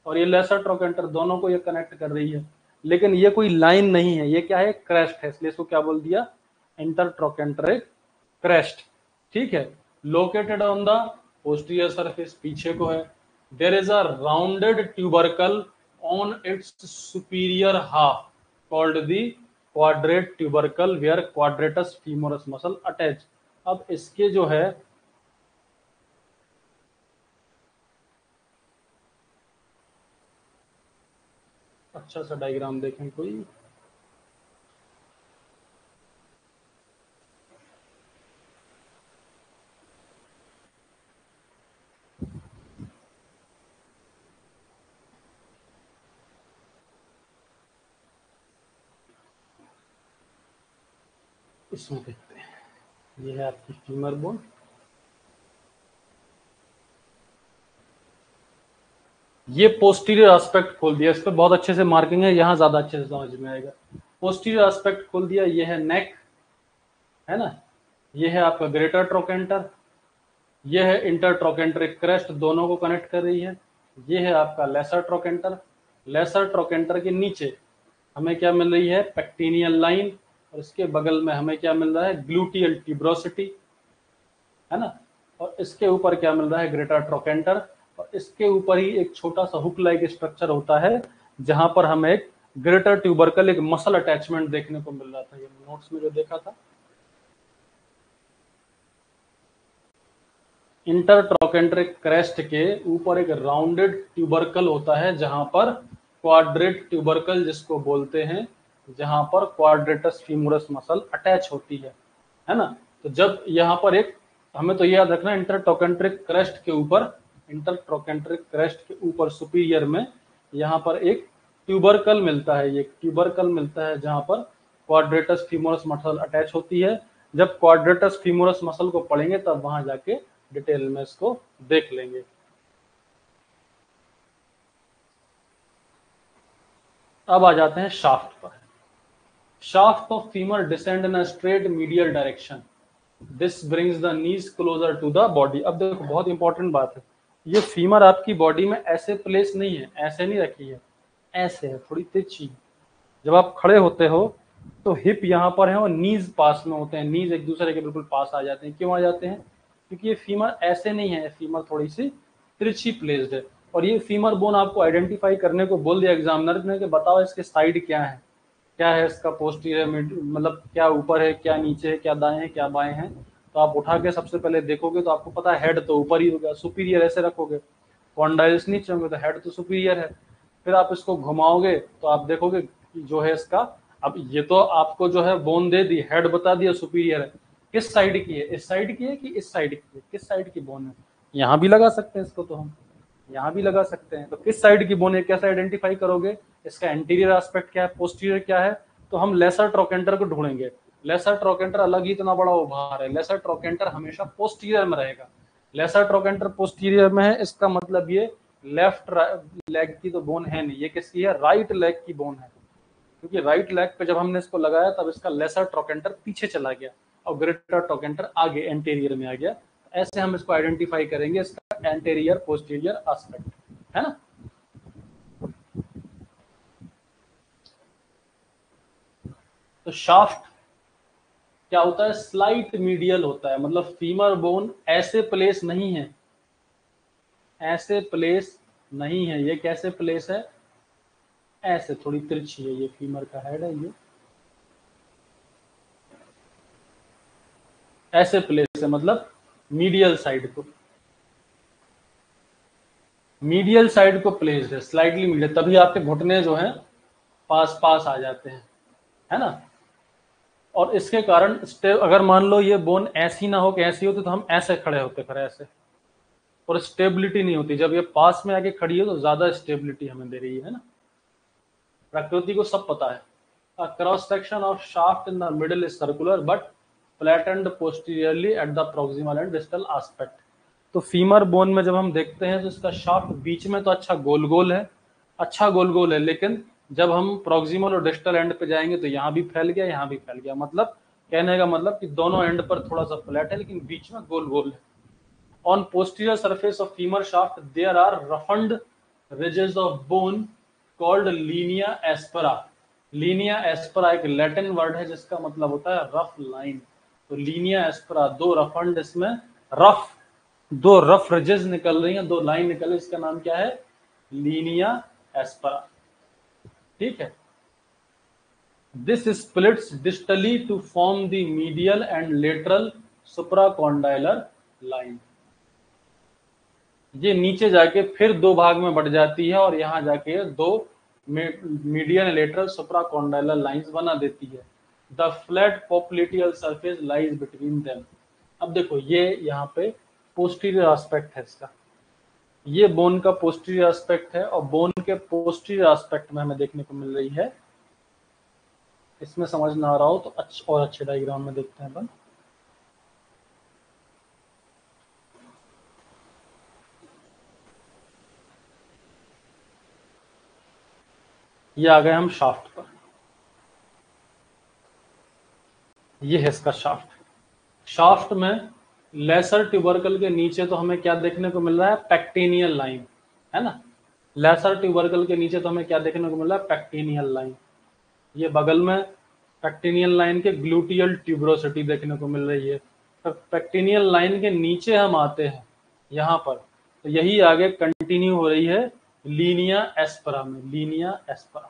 और ये लेसर ट्रोकेंटर, दोनों को ये कनेक्ट कर रही है, लेकिन ये कोई लाइन नहीं है, ये क्या है, क्रेस्ट है, इसलिए इसको क्या बोल दिया, इंटरट्रोकेंट्रिक क्रेस्ट। ठीक है, located on the posterior surface, पीछे को है। There is a rounded tubercle on its superior half called the quadrate tubercle where quadratus femoris muscle attach. अब इसके जो है, अच्छा सा डायग्राम देखें कोई, इसमें देखते हैं। ये है आपकी फीमर बोन, ये पोस्टीरियर एस्पेक्ट खोल दिया, इस पर बहुत अच्छे से मार्किंग है, यहाँ ज्यादा अच्छे से समझ में आएगा। पोस्टीरियर एस्पेक्ट खोल दिया, ये है नेक, है ना, ये है आपका ग्रेटर ट्रोकेंटर, ये है इंटर ट्रोकेंट्रिक क्रेस्ट, दोनों को कनेक्ट कर रही है। ये है आपका लेसर ट्रोकेंटर, लेसर ट्रोकेंटर के नीचे हमें क्या मिल रही है, पेक्टिनियल लाइन, और इसके बगल में हमें क्या मिल रहा है, ग्लूटियल ट्यूबरोसिटी, है ना। और इसके ऊपर क्या मिल रहा है, ग्रेटर ट्रोकेंटर, और इसके ऊपर ही एक छोटा सा हुक लाइक स्ट्रक्चर होता है, जहां पर हमें एक ग्रेटर ट्यूबरकल, एक मसल अटैचमेंट देखने को मिल रहा था, ये नोट्स में जो देखा था। इंटरट्रोकेंट्रिक क्रेस्ट के ऊपर एक राउंडेड ट्यूबरकल होता है, जहां पर क्वाड्रेट ट्यूबरकल जिसको बोलते हैं, जहां पर क्वाड्रेटस फीमोरस मसल अटैच होती है ना। तो जब यहाँ पर एक, हमें तो याद रखना, इंटरट्रोकेंट्रिक क्रेस्ट के ऊपर, इंटरट्रोकेंट्रिक क्रेस्ट के ऊपर सुपीरियर में यहाँ पर एक ट्यूबरकल मिलता है, ये ट्यूबरकल मिलता है जहां पर क्वाड्रेटस फीमोरस मसल अटैच होती है। जब क्वाड्रेटस फीमोरस मसल को पढ़ेंगे तब वहां जाके डिटेल में इसको देख लेंगे। अब आ जाते हैं शाफ्ट पर। Shaft of femur descend in a straight medial direction, this brings the knees closer to the body. अब देखो बहुत इंपॉर्टेंट बात है, ये फीमर आपकी बॉडी में ऐसे प्लेस नहीं है, ऐसे नहीं रखी है, ऐसे है, थोड़ी तिरछी। जब आप खड़े होते हो तो हिप यहाँ पर है और नीज पास में होते हैं, नीज एक दूसरे के बिल्कुल पास आ जाते हैं। क्यों आ जाते हैं, क्योंकि ये फीमर ऐसे नहीं है, फीमर थोड़ी सी तिरछी प्लेस्ड है। और ये फीमर बोन आपको आइडेंटिफाई करने को बोल दिया एग्जामिनर ने कि बताओ इसके साइड क्या है, क्या है इसका पोस्टीरियर, मतलब क्या ऊपर है, क्या नीचे है, क्या दाएं है, क्या बाएं हैं। तो आप उठा के सबसे पहले देखोगे तो आपको पता है हेड तो ऊपर ही होगा, सुपीरियर ऐसे रखोगे, कॉन्डाइल्स नीचे होंगे, तो हेड तो सुपीरियर है। फिर आप इसको घुमाओगे तो आप देखोगे कि जो है इसका, अब ये तो आपको जो है बोन दे दी, हेड बता दिया सुपीरियर है, किस साइड की है, इस साइड की है कि इस साइड की है, किस साइड की बोन है। यहाँ भी लगा सकते हैं इसको, तो हम यहाँ भी लगा सकते हैं। तो किस साइड की बोन है कैसे आइडेंटिफाई करोगे, इसका एंटीरियर एस्पेक्ट क्या है, पोस्टीरियर क्या है, तो हम लेसर ट्रोकेंटर को ढूंढेंगे। लेसर ट्रोकेंटर अलग ही इतना बड़ा उभार है, लेसर ट्रोकेंटर हमेशा पोस्टीरियर में रहेगा। लेसर ट्रोकेंटर पोस्टीरियर में है, इसका मतलब ये लेफ्ट लेग की तो बोन है नहीं, ये किसकी है, राइट लेग की बोन है। क्योंकि राइट लेग पे जब हमने इसको लगाया तब इसका लेसर ट्रोकेंटर पीछे चला गया और ग्रेटर ट्रोकेंटर आगे एंटीरियर में आ गया। ऐसे हम इसको आइडेंटिफाई करेंगे, इसका एंटीरियर पोस्टीरियर एस्पेक्ट, है ना। तो शाफ्ट क्या होता है, स्लाइट मीडियल होता है, मतलब फीमर बोन ऐसे प्लेस नहीं है, ऐसे प्लेस नहीं है। ये कैसे प्लेस है, ऐसे थोड़ी तिरछी है, ये फीमर का हेड है, ये ऐसे प्लेस है, मतलब मीडियल साइड को, मीडियल साइड को प्लेस्ड है, स्लाइटली मीडियल, तभी आपके घुटने जो हैं पास पास आ जाते हैं, है ना। और इसके कारण अगर मान लो ये बोन ऐसी ना हो कि ऐसी होती तो हम ऐसे खड़े होते, खड़े ऐसे, और स्टेबिलिटी नहीं होती। जब ये पास में आके खड़ी है तो ज्यादा स्टेबिलिटी हमें दे रही है ना, प्रकृति को सब पता है। A cross section of shaft in the middle is circular but flattened posteriorly at the proximal and distal aspect। तो फीमर बोन में जब हम देखते हैं तो इसका शाफ्ट बीच में तो अच्छा गोल गोल है, अच्छा गोल गोल है, लेकिन जब हम प्रोक्सिमल और डिस्टल एंड पे जाएंगे तो यहाँ भी फैल गया, यहाँ भी फैल गया। मतलब कहने का मतलब कि दोनों एंड पर थोड़ा सा फ्लैट है लेकिन बीच में गोल गोल है। On posterior surface of femur shaft there are roughened ridges of bone called linea aspera। Linea aspera एक लैटिन वर्ड है जिसका मतलब होता है रफ लाइन। तो लीनिया एस्परा, दो रफंड, इसमें रफ, दो रफ रिजेस निकल रही हैं, दो लाइन निकल रही, इसका नाम क्या है, लीनिया एस्परा। ठीक है। This splits distally to form the medial and lateral supracondylar line. ये नीचे जाके फिर दो भाग में बढ़ जाती है और यहाँ जाके दो मीडियन लेटरल सुप्राकॉन्डाइलर लाइंस बना देती है। The flat popliteal surface lies between them. अब देखो ये यहाँ पे पोस्टीरियर एस्पेक्ट है इसका, ये बोन का पोस्टीरियर एस्पेक्ट है, और बोन के पोस्टीरियर एस्पेक्ट में हमें देखने को मिल रही है। इसमें समझ ना आ रहा हो तो और अच्छे डायग्राम में देखते हैं अपन। ये आ गए हम शाफ्ट पर, ये है इसका शाफ्ट। शाफ्ट में लेसर ट्यूबरकल के नीचे तो हमें क्या देखने को मिल रहा है, पेक्टेनियल लाइन, है ना। लेसर ट्यूबरकल के नीचे तो हमें क्या देखने को मिल रहा है, पेक्टेनियल लाइन। ये बगल में पेक्टेनियल लाइन के ग्लूटियल ट्यूबरोसिटी देखने को मिल रही है। तो पेक्टेनियल लाइन के नीचे हम आते हैं यहाँ पर, तो यही आगे कंटिन्यू हो रही है लीनिया एस्परा में, लीनिया एस्परा।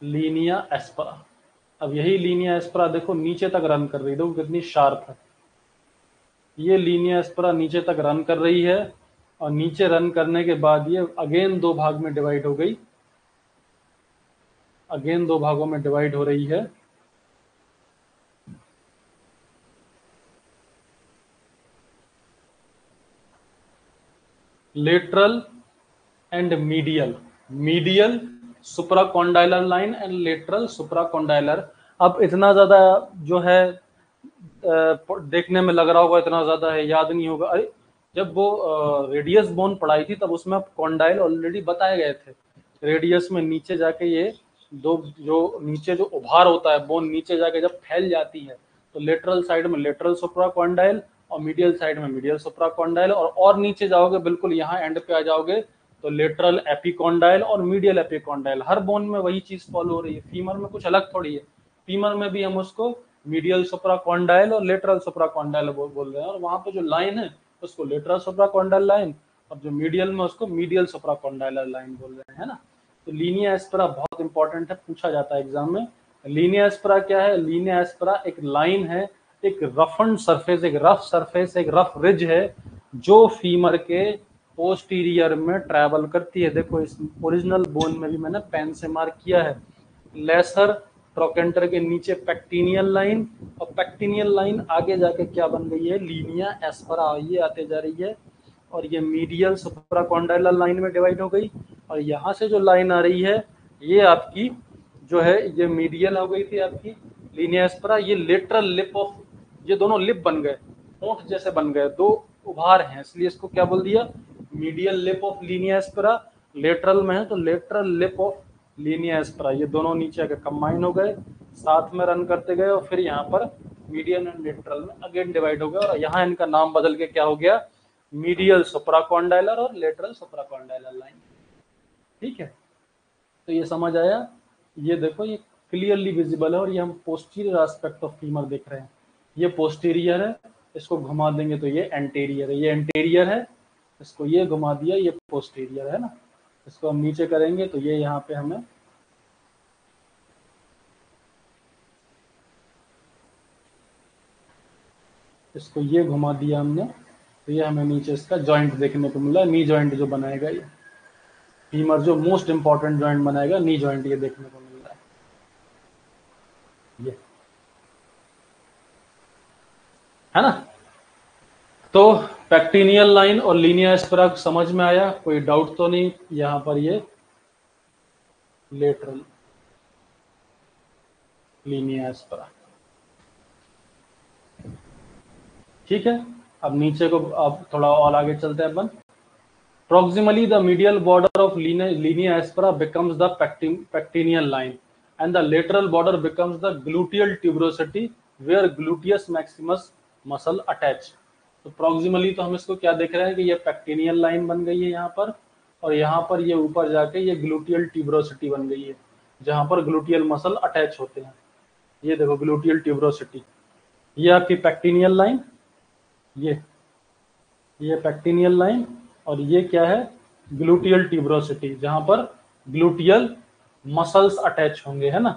लीनिया एस्परा, अब यही लीनिया एस्परा देखो नीचे तक रन कर रही है, देखो कितनी शार्प है। ये लीनिया एस्परा नीचे तक रन कर रही है, और नीचे रन करने के बाद ये अगेन दो भाग में डिवाइड हो गई, अगेन दो भागों में डिवाइड हो रही है। Lateral and medial, medial supracondylar line and lateral supracondylar. अब इतना ज्यादा जो है देखने में लग रहा होगा इतना ज्यादा है, याद नहीं होगा। अरे जब वो रेडियस बोन पढ़ाई थी तब उसमें कॉन्डाइल ऑलरेडी बताए गए थे। रेडियस में नीचे जाके ये दो जो नीचे जो उभार होता है बोन, नीचे जाके जब फैल जाती है तो लेटरल साइड में लेटरल सुप्राकॉन्डाइल और मीडियल साइड में मीडियल सुप्राकॉन्डाइल, और नीचे जाओगे बिल्कुल यहाँ एंड पे आ जाओगे तो लेटरल एपिकॉन्डाइल और मीडियल एपिकॉन्डाइल। हर बोन में वही चीज फॉलो हो रही है, फीमर में कुछ अलग थोड़ी है। फीमर में भी हम उसको मीडियल सुप्राकॉन्डाइल और लेटरल सुप्राकॉन्डाइल बोल रहे हैं, और वहां पे जो लाइन है उसको लेटरल सुप्राकॉन्डाइल लाइन, और जो मीडियल में उसको मीडियल सुप्राकॉन्डाइल लाइन बोल रहे हैं, है ना। तो लीनिया एस्पेरा बहुत इंपॉर्टेंट है, पूछा जाता है एग्जाम में। लीनिया एस्पेरा क्या है? लीनिया एस्पेरा एक लाइन है, एक रफन्ड सरफेस, एक रफ सरफेस, एक रफ रिज है जो फीमर के पोस्टीरियर में ट्रैवल करती है। देखो इस ओरिजिनल बोन में भी मैंने पेन से मार्क किया है, लेसर ट्रोकेंटर के नीचे पेक्टिनियल लाइन, और पेक्टिनियल लाइन आगे जाके क्या बन गई है? लीनिया एस्पेरा, ये आते जा रही है, और ये मीडियल सुप्राकॉन्डाइलर लाइन में डिवाइड हो गई, और यहाँ से जो लाइन आ रही है ये आपकी जो है ये मीडियल हो गई थी आपकी लीनिया एस्पेरा। ये लेटरल लिप ऑफ, ये दोनों लिप बन गए, होंठ जैसे बन गए, दो उभार हैं, इसलिए इसको क्या बोल दिया? Medial lip of Linnaea aspera. Lateral में है तो lateral lip of Linnaea aspera, ये दोनों नीचे आके कंबाइन हो गए, साथ में रन करते गए, और फिर यहाँ पर मीडियल एंड लेटरल में अगेन डिवाइड हो गया, और यहाँ इनका नाम बदल के क्या हो गया? मीडियल सुप्राकॉन्डाइलर और लेटरल सुप्राकॉन्डाइलर लाइन। ठीक है, तो ये समझ आया। ये देखो ये क्लियरली विजिबल है, और ये हम पोस्टीरियर एस्पेक्ट ऑफ फीमर देख रहे हैं। ये पोस्टीरियर है, इसको घुमा देंगे तो ये एंटीरियर है, ये एंटीरियर है, इसको ये घुमा दिया, ये पोस्टीरियर है ना। इसको हम नीचे करेंगे तो ये यहाँ पे हमें इसको ये घुमा दिया हमने, तो ये हमें नीचे इसका जॉइंट देखने को मिला, नी जॉइंट जो बनाएगा ये फीमर, जो मोस्ट इंपॉर्टेंट जॉइंट बनाएगा, नी जॉइंट ये देखने को मिल रहा है, ये है ना। तो पेक्टिनियल लाइन और लीनिया एस्पेरा समझ में आया, कोई डाउट तो नहीं। यहाँ पर ये लेटरल लीनिया एस्पेरा, ठीक है। अब नीचे को अब थोड़ा और आगे चलते हैं अपन। Proximally, the medial border of linea aspera becomes the pectineal line, and the lateral border becomes the gluteal tuberosity, where gluteus maximus muscle attach. तो proximally तो हम इसको क्या देख रहे हैं कि ये पेक्टिनियल लाइन बन गई है यहाँ पर, और यहाँ पर ये ऊपर जाके ये ग्लूटियल ट्यूबरोसिटी बन गई है, जहाँ पर ग्लूटियल मसल अटैच होते हैं। ये देखो ग्लूटियल ट्यूबरोसिटी, ये आपकी पेक्टिनियल लाइन, ये पेक्टिनियल लाइन, और ये क्या है? ग्लूटियल ट्यूबरोसिटी, जहां पर ग्लूटियल मसल्स अटैच होंगे, है ना।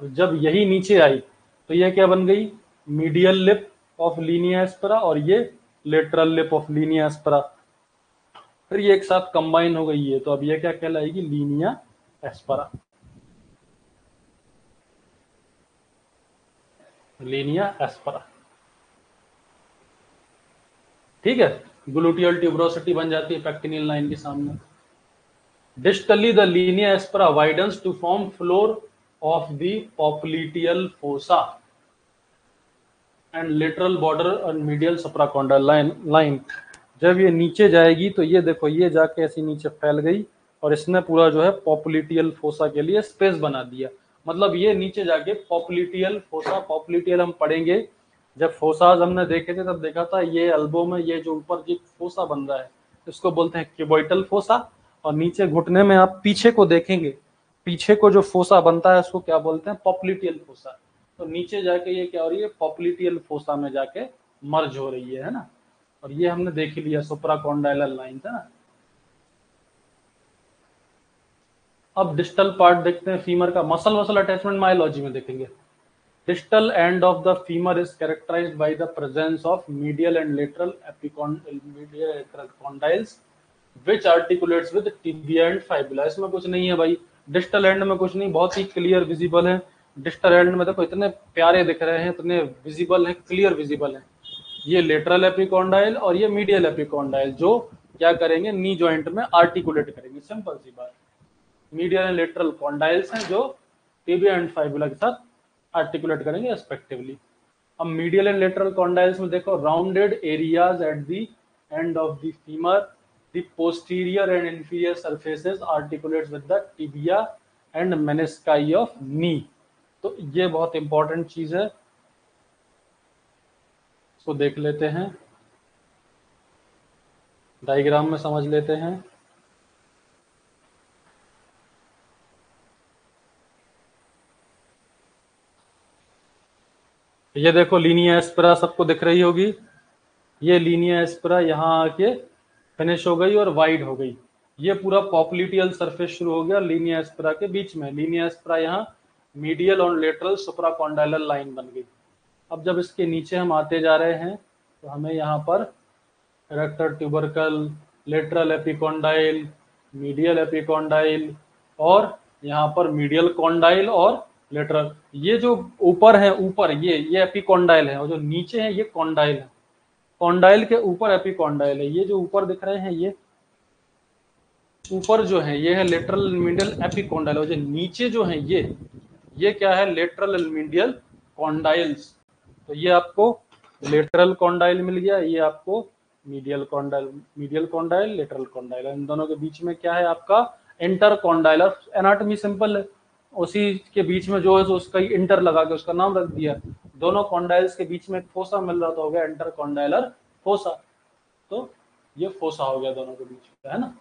और जब यही नीचे आई तो ये क्या बन गई? Medial lip of Linnaea aspera, और ये lateral lip of Linnaea aspera, फिर ये एक साथ कंबाइन हो गई है, तो अब ये क्या कहलाएगी? लीनिया एस्पेरा, लीनिया एस्पेरा, ठीक है। ग्लूटियल ट्यूबरोसिटी बन जाती है पेक्टिनियल लाइन के सामने। Distally, the linea aspera widens to form floor of the popliteal fossa and lateral border and medial supracondyle line. जब ये नीचे जाएगी तो ये देखो ये जाके ऐसी नीचे फैल गई, और इसने पूरा जो है पॉपुलिटियल फोसा के लिए स्पेस बना दिया। मतलब ये नीचे जाके पॉपुलिटियल फोसा, पॉपुलिटियल हम पढ़ेंगे जब फोसाज हमने देखे थे तब देखा था, ये एल्बो में ये जो ऊपर जो फोसा बन रहा है इसको बोलते हैं क्यूबोइटल फोसा, और नीचे घुटने में आप पीछे को देखेंगे, पीछे को जो फोसा बनता है उसको क्या बोलते हैं? पॉपुलिटियल फोसा। तो नीचे जाके ये क्या हो रही है? पॉपुलिटियल फोसा में जाके मर्ज हो रही है ना। और ये हमने देख लिया सुप्राकॉन्डाइलर लाइन था ना। अब डिस्टल पार्ट देखते हैं फीमर का। मसल अटैचमेंट मायोलॉजी में देखेंगे। Distal end of the femur is characterized by the presence of medial and lateral condyles which articulates with tibia and fibula। इसमें कुछ नहीं है भाई, डिस्टल एंड में कुछ नहीं, बहुत ही क्लियर विजिबल है। डिस्टल एंड में देखो इतने प्यारे दिख रहे हैं, इतने विजिबल हैं, क्लियर विजिबल हैं। ये लेटरल एपिकॉन्डाइल और ये मीडियल एपिकॉन्डाइल जो क्या करेंगे? नी जॉइंट में आर्टिकुलेट करेंगे। सिंपल सी बात, मीडियल एंड लेटरल कॉन्डाइल्स हैं जो टिबिया एंड फाइबुला के साथ आर्टिकुलेट करेंगे रेस्पेक्टिवली। अब मीडियल एंड लेटरल कॉन्डाइल्स में देखो rounded areas at the end of the femur, the posterior and inferior surfaces articulates with the tibia and menisci of knee. तो ये बहुत इंपॉर्टेंट चीज है, इसको देख लेते हैं, डायग्राम में समझ लेते हैं। ये देखो लीनिया एस्पेरा सबको दिख रही होगी, ये लीनिया एस्पेरा यहाँ आके फिनिश हो गई और वाइड हो गई। ये पूरा पॉप्लिटियल सरफेस शुरू हो गया लीनिया एस्पेरा के बीच में। लीनिया एस्पेरा यहाँ मीडियल और लेटरल सुप्राकॉन्डाइलर लाइन बन गई। अब जब इसके नीचे हम आते जा रहे हैं तो हमें यहाँ पर रेक्टर tubercle, lateral epicondyle, medial epicondyle और यहाँ पर मीडियल कॉन्डाइल और लेटरल, ये जो ऊपर है, ऊपर ये एपिकॉन्डाइल है और जो नीचे है ये कॉन्डाइल है। कॉन्डाइल के ऊपर एपिकॉन्डाइल है। ये जो ऊपर दिख रहे हैं ये ऊपर जो है ये है लेटरल मीडियल एपिकॉन्डाइल और जो नीचे जो है ये क्या है, लेटरल मीडियल कॉन्डाइल्स। तो ये आपको लेटरल कॉन्डाइल मिल गया, ये आपको मीडियल कॉन्डाइल, लेटरल कॉन्डाइल। इन दोनों के बीच में क्या है आपका इंटरकॉन्डाइलर। एनाटॉमी सिंपल है, उसी के बीच में जो है तो उसका इंटर लगा के उसका नाम रख दिया। दोनों कॉन्डाइल्स के बीच में एक फोसा मिल रहा तो हो गया इंटरकॉन्डाइलर फोसा। तो ये फोसा हो गया दोनों के बीच में, है ना।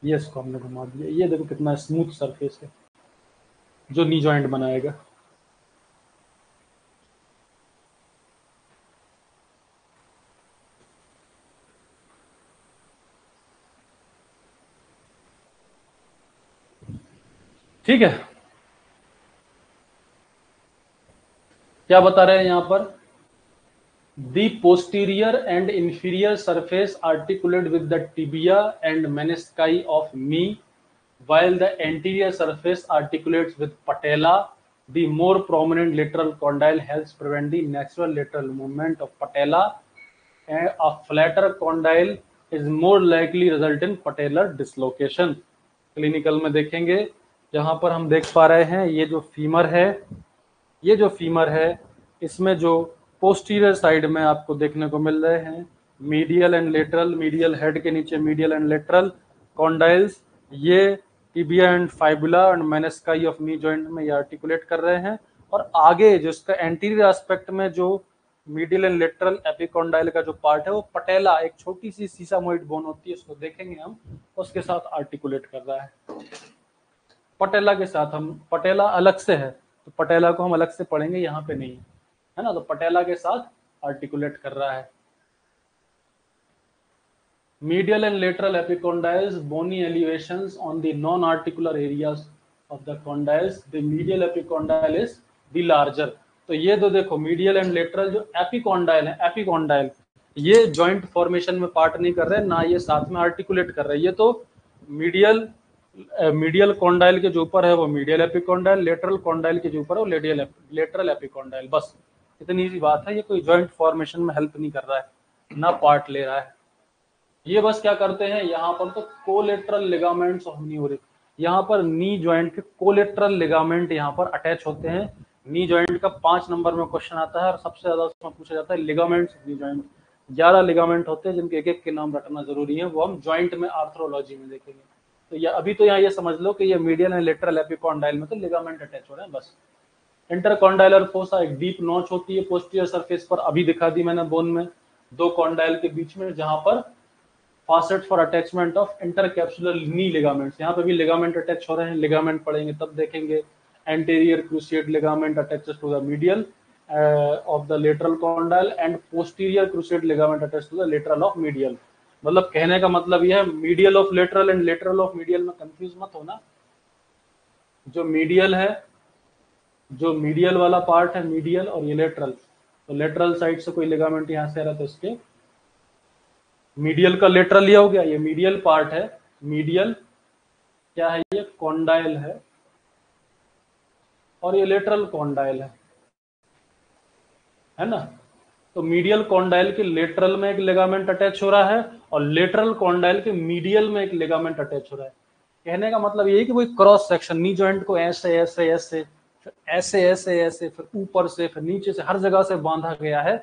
ये इसको हमने घुमा दिया। ये देखो कितना स्मूथ सरफेस है जो नी जॉइंट बनाएगा। ठीक है, क्या बता रहे हैं यहां पर, the posterior and inferior surface articulate with the tibia and menisci of knee, while the anterior surface articulates with patella. The more prominent lateral condyle helps prevent the natural lateral movement of patella, and a flatter condyle is more likely result in patellar dislocation. Clinical में देखेंगे, जहां पर हम देख पा रहे हैं ये जो फीमर है, ये जो फीमर है इसमें जो पोस्टीरियर साइड में आपको देखने को मिल रहे हैं medial and lateral, medial head के नीचे मीडियल एंड लेटरल कॉन्डाइल्स, ये tibia and fibula and menisci of knee joint में ये आर्टिकुलेट कर रहे हैं। और आगे जिसका एंटीरियर एस्पेक्ट में जो मीडियल एंड लेटरल एपिकॉन्डाइल का जो पार्ट है वो पटेला, एक छोटी सी सीसामोइड बोन होती है, उसको देखेंगे हम, उसके साथ आर्टिकुलेट कर रहा है। पटेला के साथ, हम पटेला अलग से है तो पटेला को हम अलग से पढ़ेंगे, यहाँ पे नहीं है ना। तो पटेला के साथ आर्टिकुलेट कर रहा है। Medial and lateral epicondyles, bony elevations on the non-articular areas of the condyles. The medial epicondyle is the larger. तो ये तो देखो मीडियल एंड लेटरल जो एपिकॉन्डाइल है, एपिकॉन्डाइल ये जॉइंट फॉर्मेशन में पार्ट नहीं कर रहे, ना ये साथ में आर्टिकुलेट कर रहे। ये तो मीडियल कॉन्डाइल के जो ऊपर है वो मीडियल एपिकॉन्डाइल, लेटरल कॉन्डाइल के जो ऊपर है वो लेटरल एपिकॉन्डाइल। बस इतनी सी बात है। ये कोई जॉइंट फॉर्मेशन में हेल्प नहीं कर रहा है, ना पार्ट ले रहा है। ये बस क्या करते हैं यहाँ पर, तो कोलेटरल लिगामेंट्स नहीं हो रही, यहाँ पर नी जॉइंट के कोलेटरल लिगामेंट यहाँ पर अटैच होते हैं। नी जॉइंट का 5 नंबर में क्वेश्चन आता है और सबसे ज्यादा उसमें पूछा जाता है लिगामेंट्स नी जॉइंट। 11 लिगामेंट होते हैं जिनके एक एक के नाम रखना जरूरी है, वो हम जॉइंट में आर्थ्रोलॉजी में देखेंगे। तो ये अभी तो यहाँ ये समझ लो कि ये मीडियल एंड लेटरल एपिकॉन्डाइल में तो लिगामेंट अटैच हो रहे हैं बस। इंटरकॉन्डाइलर फोसा एक डीप नॉच होती है पोस्टीरियर सरफेस पर, अभी दिखा दी मैंने बोन में, दो कॉन्डाइल के बीच में, जहां पर facets for attachment of intercapsular knee ligaments। यहाँ पे भी ligament अटैच हो रहे हैं, ligament पढ़ेंगे तब देखेंगे। anterior cruciate ligament attaches to the medial of the lateral condyle and posterior cruciate ligament attaches to the lateral of medial। मतलब कहने का मतलब यह है medial of lateral and lateral of medial में कंफ्यूज मत होना। जो मीडियल है, जो मीडियल वाला पार्ट है मीडियल, और ये लेटरल, तो लेटरल साइड से कोई लिगामेंट यहाँ से आ रहा है तो इसके मीडियल का लेटरल ये हो गया, ये मीडियल पार्ट है। मीडियल क्या है, ये कॉन्डाइल है और ये लेटरल कॉन्डाइल है ना। तो मीडियल कॉन्डाइल के लेटरल में एक लिगामेंट अटैच हो रहा है और लेटरल कॉन्डाइल के मीडियल में एक लिगामेंट अटैच हो रहा है। कहने का मतलब ये है कि कोई क्रॉस सेक्शन नी जॉइंट को ऐसे ऐसे ऐसे फिर ऐसे ऐसे ऐसे फिर ऊपर से फिर नीचे से हर जगह से बांधा गया है,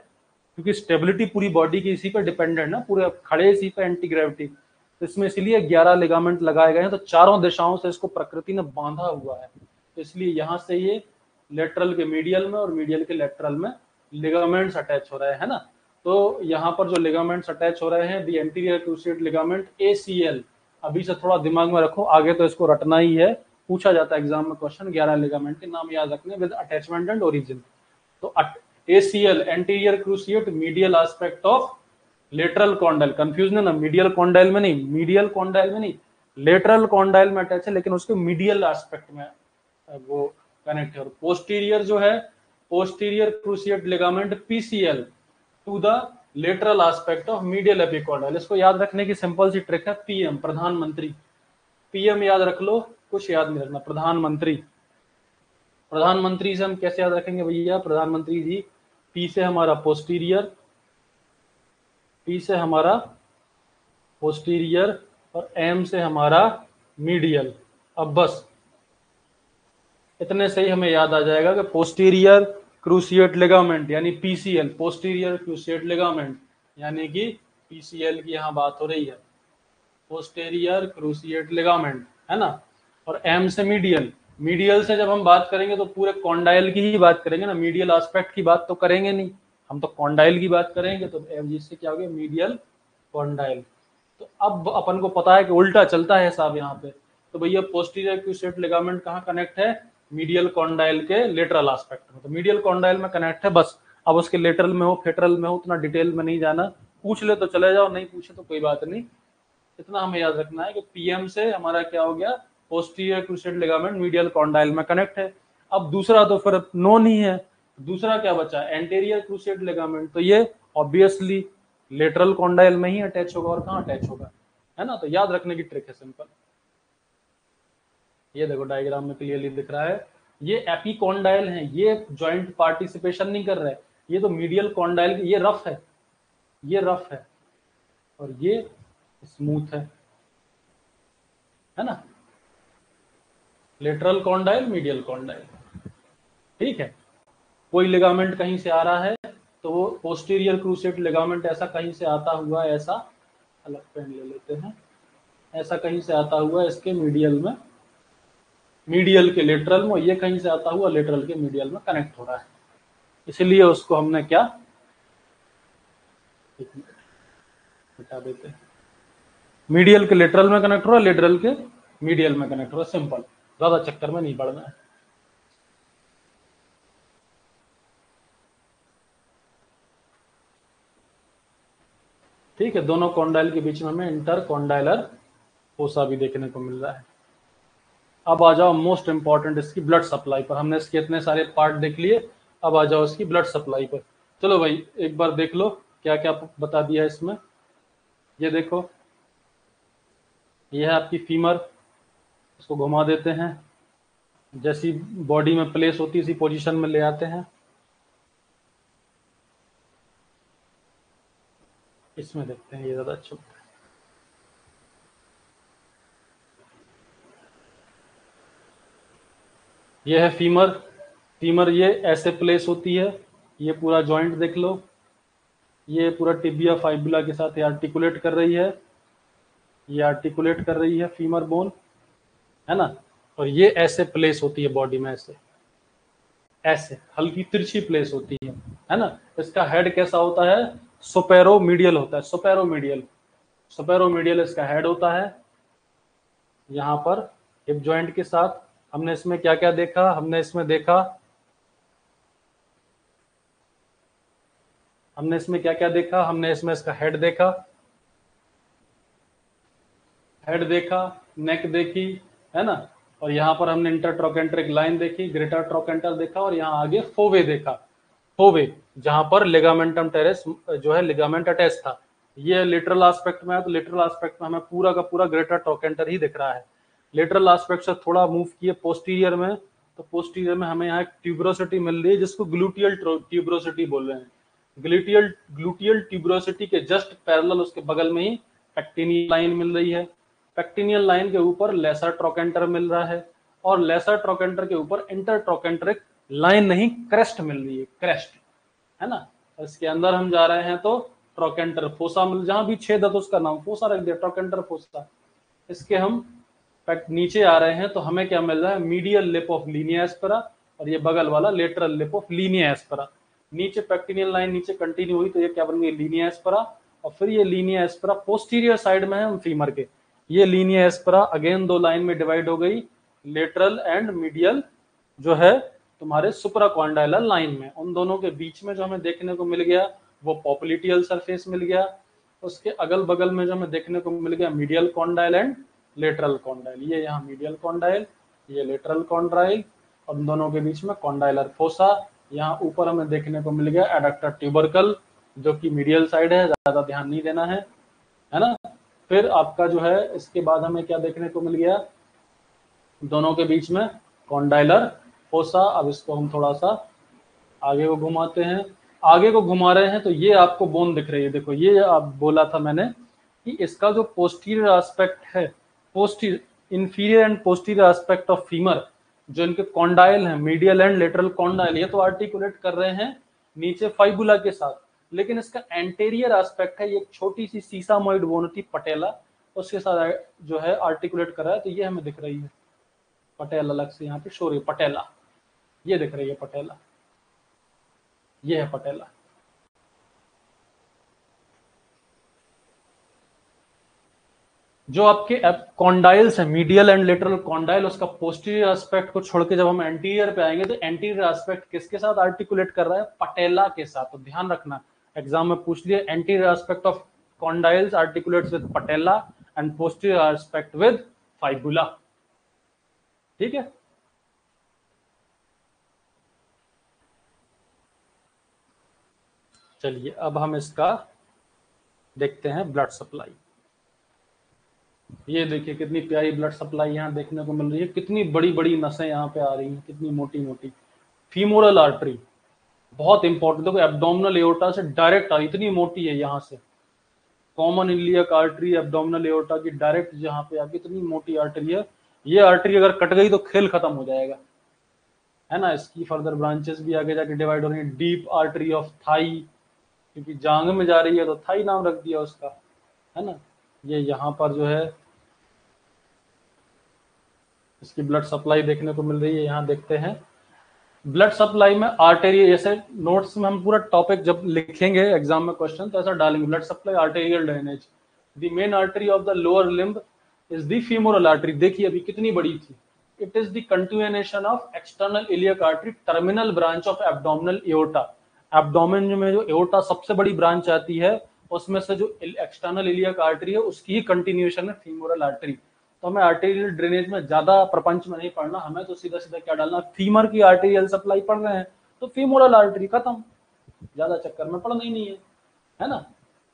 क्योंकि स्टेबिलिटी पूरी बॉडी की इसी पर डिपेंडेंट है, पूरे खड़े इसी पे एंटी ग्रेविटी। तो इसमें इसलिए 11 लिगामेंट लगाए गए हैं, तो चारों दिशाओं से इसको प्रकृति ने बांधा हुआ है। तो इसलिए यहाँ से ये लेटरल के मीडियल में और मीडियल के लेटरल में लिगामेंट्स अटैच हो रहे हैं ना। तो यहाँ पर जो लिगामेंट्स अटैच हो रहे हैं, दी एंटीरियर क्रूसिएट लिगामेंट ACL, अभी से थोड़ा दिमाग में रखो, आगे तो इसको रटना ही है। पूछा जाता है एग्जाम में क्वेश्चन, 11 लिगामेंट के नाम याद रखने विद अटैचमेंट एंड ओरिजिन। तो ACL anterior cruciate medial aspect of lateral condyle, confusion है ना, मीडियल कॉन्डाइल में नहीं, मीडियल कॉन्डाइल में नहीं, लेटरल कॉन्डाइल में अटैच है लेकिन उसके मीडियल एस्पेक्ट में वो कनेक्ट है। और पोस्टीरियर जो है, posterior cruciate ligament PCL to the lateral aspect of medial epicondyle. इसको याद रखने की सिंपल सी ट्रिक है, PM प्रधानमंत्री, PM याद रख लो, कुछ याद नहीं रखना, प्रधानमंत्री। प्रधानमंत्री से हम कैसे याद रखेंगे भैया, प्रधानमंत्री जी, P से हमारा पोस्टीरियर, P से हमारा पोस्टीरियर और M से हमारा मीडियल। अब बस इतने से ही हमें याद आ जाएगा कि पोस्टीरियर क्रूसिएट लिगामेंट यानी PCL, पोस्टीरियर क्रूसिएट लिगामेंट यानी कि PCL की यहाँ बात हो रही है, पोस्टीरियर क्रूसिएट लिगामेंट, है ना। और M से मीडियल, मीडियल से जब हम बात करेंगे तो पूरे कॉन्डाइल की ही बात करेंगे ना, मीडियल एस्पेक्ट की बात तो करेंगे नहीं, हम तो कॉन्डाइल की बात करेंगे। तो FG से क्या हो गया, मीडियल कॉन्डाइल। तो अब अपन को पता है कि उल्टा चलता है साहब यहाँ पे, तो भैया पोस्टीरियर क्रूसिएट लिगामेंट कहाँ कनेक्ट है, मीडियल कॉन्डाइल के लेटरल एस्पेक्ट में। तो मीडियल कॉन्डाइल में कनेक्ट है बस। अब उसके लेटरल में हो फेटरल में हो उतना डिटेल में नहीं जाना, पूछ ले तो चले जाओ, नहीं पूछे तो कोई बात नहीं। इतना हमें याद रखना है कि PM से हमारा क्या हो गया, posterior cruciate ligament medial condyle में कनेक्ट है। अब दूसरा तो फिर नोन ही है, दूसरा क्या बचा, एंटीरियर क्रूसिएट लिगामेंट। तो ये ऑब्वियसली लेटरल कॉन्डाइल में ही अटैच होगा, और कहाँ अटैच होगा, है ना। तो याद रखने की ट्रिक है सिंपल। ये देखो डायग्राम में क्लियरली दिख रहा है, ये एपिकॉन्डाइल है, ये जॉइंट पार्टिसिपेशन नहीं कर रहे, ये तो मीडियल कॉन्डाइल, ये रफ है, ये रफ है और ये स्मूथ है ना, लेटरल कॉन्डाइल मीडियल कॉन्डाइल, ठीक है। कोई लिगामेंट कहीं से आ रहा है तो वो पोस्टीरियर क्रूसिएट लिगामेंट ऐसा कहीं से आता हुआ, ऐसा अलग पेन ले लेते हैं, ऐसा कहीं से आता हुआ इसके मीडियल में, मीडियल के लेटरल में, ये कहीं से आता हुआ लेटरल के मीडियल में कनेक्ट हो रहा है, इसलिए उसको हमने क्या, हटा देते हैं, मीडियल के लेटरल में कनेक्ट हो रहा है, लेटरल के मीडियल में कनेक्ट हो रहा है, सिंपल, ज्यादा चक्कर में नहीं पड़ना है। ठीक है, दोनों कॉन्डाइल के बीच में हमें इंटर कॉन्डाइलर फोसा भी देखने को मिल रहा है। अब आ जाओ मोस्ट इंपॉर्टेंट इसकी ब्लड सप्लाई पर, हमने इसके इतने सारे पार्ट देख लिए, अब आ जाओ इसकी ब्लड सप्लाई पर। चलो भाई एक बार देख लो क्या क्या बता दिया इसमें। ये देखो, ये है आपकी फीमर, इसको घुमा देते हैं, जैसी बॉडी में प्लेस होती है इसी पोजीशन में ले आते हैं। इसमें देखते हैं, ये ज्यादा अच्छा होता है। ये है फीमर, फीमर ये ऐसे प्लेस होती है, ये पूरा जॉइंट देख लो, ये पूरा टिबिया फाइबुला के साथ आर्टिकुलेट कर रही है, ये आर्टिकुलेट कर रही है फीमर बोन, है ना। और ये ऐसे प्लेस होती है बॉडी में, ऐसे ऐसे हल्की तिरछी प्लेस होती है ना। इसका हेड कैसा होता है, सुपेरोमीडियल होता है, सुपेरोमीडियल, सुपेरोमीडियल इसका हेड होता है। यहाँ पर हिप जॉइंट के साथ हमने इसमें क्या क्या देखा, हमने इसमें देखा, हमने इसमें क्या क्या देखा, हमने इसमें इसका हेड देखा, हेड देखा, नेक देखी, है ना। और यहाँ पर हमने इंटरट्रोकेंट्रिक लाइन देखी, ग्रेटर ट्रोकेंटर देखा, और यहाँ आगे फोवे देखा, फोवे जहां पर लिगामेंटम टेरेस जो है लिगामेंट अटैच था। ये लेटरल एस्पेक्ट में है, तो लेटरल एस्पेक्ट में हमें पूरा का पूरा ग्रेटर ट्रोकेंटर ही दिख रहा है। लेटरल एस्पेक्ट से थोड़ा मूव किए पोस्टीरियर में, तो पोस्टीरियर में हमें यहाँ एक ट्यूबरोसिटी मिल रही है जिसको ग्लूटियल ट्यूबरोसिटी बोल रहे हैं। ग्लूटियल ट्यूबरोसिटी के जस्ट पैरेलल उसके बगल में ही पेक्टिनियल लाइन मिल रही है, पेक्टिनियल लाइन के ऊपर लेसर ट्रोकेंटर मिल रहा है, और लेसर ट्रोकेंटर के ऊपर इंटर ट्रोकेंट्रिक लाइन नहीं क्रेस्ट मिल रही है, क्रेस्ट, है ना। इसके अंदर हम जा रहे हैं तो ट्रोकेंटर फोसा मिल, जहां भी छेद है तो उसका नाम फोसा रख दिया, ट्रोकेंटर फोसा। इसके हम नीचे आ रहे हैं तो हमें क्या मिल रहा है, medial lip of Linnaea aspera, और ये बगल वाला lateral lip of Linnaea aspera. नीचे पेक्टिनियल लाइन नीचे कंटिन्यू हुई तो ये क्या बन गई, लीनिया एस्पेरा, और फिर ये लीनिया एस्पेरा पोस्टीरियर साइड में है हम फीमर के, ये लीनिया एस्पेरा अगेन दो लाइन में डिवाइड हो गई, लेटरल एंड मीडियल जो है तुम्हारे सुप्राकॉन्डाइलर लाइन में, उन दोनों के बीच में जो हमें देखने को मिल गया वो पॉप्लिटियल सरफेस मिल गया। उसके अगल बगल में जो हमें देखने को मिल गया medial condyle and lateral condyle, ये यहाँ मीडियल कॉन्डाइल, ये लेटरल कॉन्डाइल, और दोनों के बीच में कॉन्डाइलर फोसा। यहाँ ऊपर हमें देखने को मिल गया एडक्टर ट्यूबरकल जो कि मीडियल साइड है, ज्यादा ध्यान नहीं देना है ना। फिर आपका जो है इसके बाद हमें क्या देखने को मिल गया, दोनों के बीच में कॉन्डाइलर फोसा। अब इसको हम थोड़ा सा आगे को घुमाते हैं, आगे को घुमा रहे हैं तो ये आपको बोन दिख रही है। देखो ये आप बोला था मैंने कि इसका जो पोस्टीरियर एस्पेक्ट है, inferior and posterior aspect of femur, जो इनके कॉन्डाइल हैं मीडियल एंड लेटरल कॉन्डाइल, ये तो आर्टिकुलेट कर रहे हैं नीचे फाइबुला के साथ, लेकिन इसका एंटेरियर एस्पेक्ट है, ये एक छोटी सी सीसामॉइड बोन होती पटेला, उसके साथ जो है आर्टिकुलेट कर रहा है। तो ये हमें दिख रही है पटेला, अलग से यहाँ पे शो रही है पटेला, ये दिख रही है पटेला, ये है पटेला। जो आपके कॉन्डाइल्स है मीडियल एंड लेटरल कॉन्डाइल, उसका पोस्टीरियर एस्पेक्ट को छोड़ के जब हम एंटीरियर पे आएंगे तो एंटीरियर एस्पेक्ट किसके साथ आर्टिकुलेट कर रहा है, पटेला के साथ। तो ध्यान रखना एग्जाम में पूछ लिया, anterior aspect of condyles articulates with patella and posterior aspect with fibula. ठीक है, चलिए अब हम इसका देखते हैं ब्लड सप्लाई। ये देखिए कितनी प्यारी ब्लड सप्लाई यहाँ देखने को मिल रही है, कितनी बड़ी बड़ी नसें यहाँ पे आ रही हैं, कितनी मोटी मोटी। फीमोरल आर्टरी बहुत इंपॉर्टेंट, देखो एब्डोमिनल एओर्टा से डायरेक्ट आ रही, इतनी मोटी है यहाँ से। Common iliac artery abdominal aorta की डायरेक्ट जहाँ पे आके इतनी मोटी आर्टरी है। ये आर्टरी अगर कट गई तो खेल खत्म हो जाएगा, है ना। इसकी फर्दर ब्रांचेस भी आगे जाके डिवाइड हो रही है। डीप आर्टरी ऑफ थाई, क्योंकि जांग में जा रही है तो थाई नाम रख दिया उसका, है ना। ये यहाँ पर जो है इसकी ब्लड सप्लाई देखने को मिल रही है। यहाँ देखते हैं ब्लड सप्लाई में आर्टेरियल, जैसे नोट्स में हम पूरा टॉपिक जब लिखेंगे एग्जाम में क्वेश्चन तो ऐसा डालेंगे, blood supply arterial drainage, the main artery of the lower limb is the femoral artery. देखिए अभी कितनी बड़ी थी, it is the continuation of external iliac artery, terminal branch of abdominal aorta. Abdomen में जो एओर्टा सबसे बड़ी ब्रांच आती है उसमें से जो एक्सटर्नल इलियक आर्टरी है उसकी ही कंटिन्यूएशन है फीमोरल आर्टरी। तो हमें आर्टेरियल ड्रेनेज में ज्यादा प्रपंच में नहीं पढ़ना, हमें तो सीधा सीधा क्या डालना, फीमर की आर्टेरियल सप्लाई पढ़ रहे हैं तो फीमोरल आर्टरी खत्म, ज्यादा चक्कर में पढ़ना ही नहीं है ना।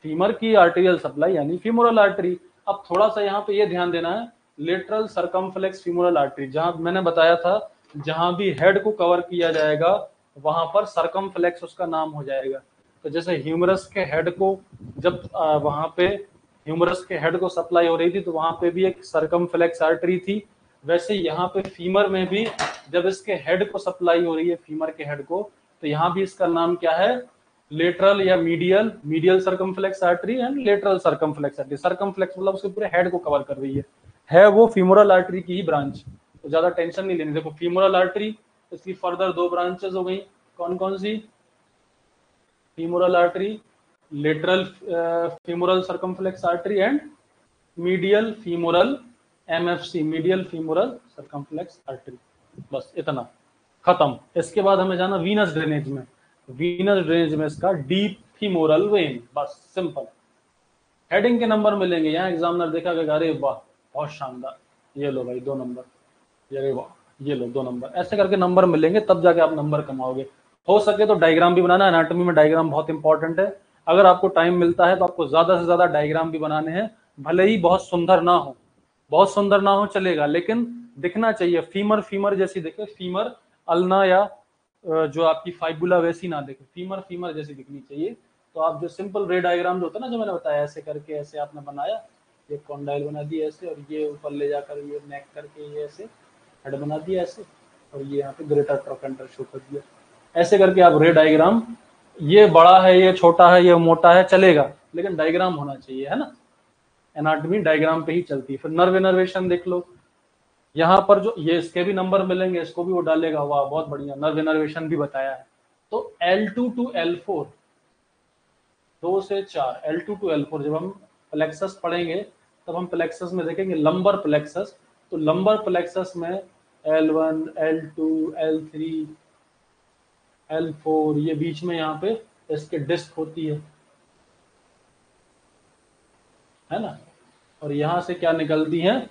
फीमर की आर्टेरियल सप्लाई यानी फीमोरल आर्टरी। अब थोड़ा सा यहाँ पे ये ध्यान देना है, लेटरल सरकमफ्लेक्स फीमोरल आर्टरी, जहां मैंने बताया था जहां भी हेड को कवर किया जाएगा वहां पर सरकमफ्लेक्स उसका नाम हो जाएगा। तो जैसे ह्यूमरस के हेड को जब वहां पे ह्यूमरस के हेड को सप्लाई हो रही थी तो वहां पे भी एक सरकमफ्लेक्स आर्टरी थी, वैसे यहाँ पे फीमर में भी जब इसके हेड को सप्लाई हो रही है फीमर के हेड को, तो यहाँ भी इसका नाम क्या है, लेटरल या medial circumflex artery and lateral circumflex artery. Circumflex मतलब उसके पूरे हेड को कवर कर रही है वो फीमोरल आर्टरी की ही ब्रांच, तो ज्यादा टेंशन नहीं लेनी। देखो फीमोरल आर्टरी, इसकी फर्दर दो ब्रांचेस हो गई, कौन कौन सी, femoral artery, lateral femoral circumflex artery and medial femoral MFC, medial femoral circumflex artery. बस इतना खत्म। इसके बाद हमें जाना वीनस ड्रेनेज में, वीनस ड्रेनेज में इसका डीप फीमोरल वेन, बस सिंपल। हेडिंग के नंबर मिलेंगे, यहाँ एग्जामिनर देखा गया, अरे वाह बहुत शानदार, ये लो भाई 2 नंबर, अरे वाह ये लो 2 नंबर, ऐसे करके नंबर मिलेंगे तब जाके आप नंबर कमाओगे। हो सके तो डायग्राम भी बनाना, एनाटॉमी में डायग्राम बहुत इंपॉर्टेंट है। अगर आपको टाइम मिलता है तो आपको ज्यादा से ज्यादा डायग्राम भी बनाने हैं, भले ही बहुत सुंदर ना हो, बहुत सुंदर ना हो चलेगा, लेकिन दिखना चाहिए। फीमर फीमर जैसी दिखे, फीमर अल्ना या जो आपकी फाइबुला वैसी ना दिखे, फीमर फीमर जैसी दिखनी चाहिए। तो आप जो सिंपल रे डायग्राम जो होता है ना, जो मैंने बताया ऐसे करके, ऐसे आपने बनाया, ये कॉन्डाइल बना दिया ऐसे, और ये ऊपर ले जाकर ये नेक करके ये ऐसे हेड बना दिया ऐसे, और ये यहाँ पे ग्रेटर ट्रोकेंटर शो कर दिया, ऐसे करके आप रे डायग्राम, ये बड़ा है ये छोटा है ये मोटा है चलेगा, लेकिन डायग्राम होना चाहिए, है ना। एनाटॉमी डायग्राम पे ही चलती है। फिर नर्व इनर्वेशन देख लो, यहाँ पर जो ये इसके भी नंबर मिलेंगे, इसको भी वो डालेगा, वाह बहुत बढ़िया, नर्व इनर्वेशन भी बताया है। तो L2 to L4, 2 से 4, L2 to L4 जब हम प्लेक्सस पढ़ेंगे तब हम प्लेक्सस में देखेंगे लंबर प्लेक्सस। तो लंबर प्लेक्सस में L1, L2, L3, L4, ये बीच में यहाँ पे इसके डिस्क होती है ना। और यहाँ से क्या निकलती हैं,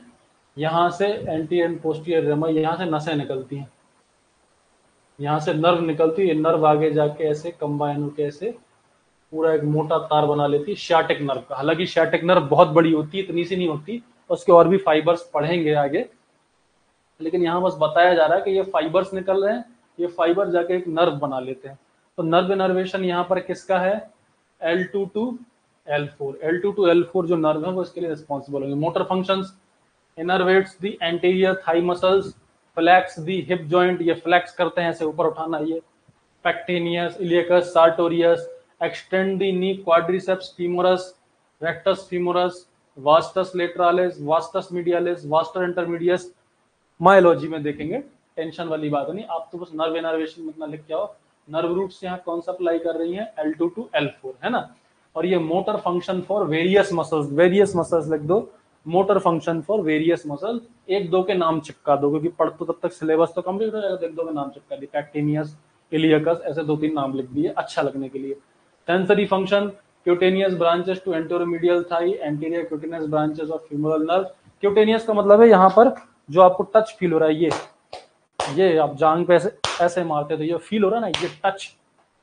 यहाँ से एंटी एंड पोस्टीरियर रेमा, यहाँ से नसें निकलती हैं, यहाँ से नर्व निकलती है, नर्व आगे जाके ऐसे कंबाइन होके ऐसे पूरा एक मोटा तार बना लेती है शाटिक नर्व का। हालांकि शाटिक नर्व बहुत बड़ी होती है, इतनी सी नहीं होती, उसके और भी फाइबर्स पढ़ेंगे आगे, लेकिन यहाँ बस बताया जा रहा है कि ये फाइबर्स निकल रहे हैं, ये फाइबर जाके एक नर्व बना लेते हैं। तो नर्व इनर्वेशन यहाँ पर किसका है, L2 to L4, L2 to L4 जो नर्व है वो इसके लिए रिस्पॉन्सिबल होंगे। Motor functions, innervates the anterior thigh muscles, flex the hip joint, ये फ्लैक्स करते हैं ऐसे ऊपर उठाना, ये pectineus, iliacus, sartorius, extend the knee quadriceps femoris, rectus femoris, vastus lateralis, vastus medialis, vastus intermedius, myology में देखेंगे, टेंशन वाली बात नहीं, आप तो बस नर्व इनर्वेशन में इतना लिख के आओ। नर्व रूट्स यहाँ कौन सा अप्लाई कर रही हैं, L2 to L4, है ना। और ये motor function for various muscles, various muscles लिख दो, motor function for various muscle, एक दो के नाम चिपका दो, क्योंकि पढ़ तो तब तक सिलेबस तो कंप्लीट हो जाएगा, एक दो के नाम चिपका दिए, पैक्टेनियस, इलियकस, ऐसे दो तीन नाम लिख दिए अच्छा लगने के लिए। Sensory function, cutaneous branches to anteromedial thigh, anterior cutaneous branches of femoral nerve. Cutaneous का मतलब है यहाँ पर जो आपको टच फील हो रहा है, ये आप जांग पे ऐसे ऐसे मारते तो ये फील हो रहा है ना, ये टच,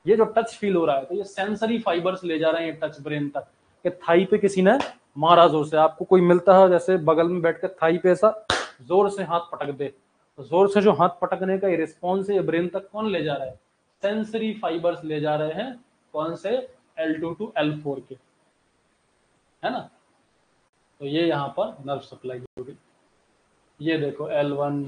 ये जो टच फील हो रहा है, तो ये सेंसरी फाइबर्स ले जा रहे हैं टच ब्रेन तक, कि थाई पे किसी ने मारा जोर से, आपको कोई मिलता है जैसे बगल में बैठ कर थाई पे ऐसा जोर से हाथ पटक दे, तो जोर से जो हाथ पटकने का रिस्पॉन्स है ये ब्रेन तक कौन ले जा रहा है, सेंसरी फाइबर्स ले जा रहे हैं, कौन से, L2 to L4 के, है ना। तो ये यहाँ पर नर्व सप्लाई होगी। ये देखो L1,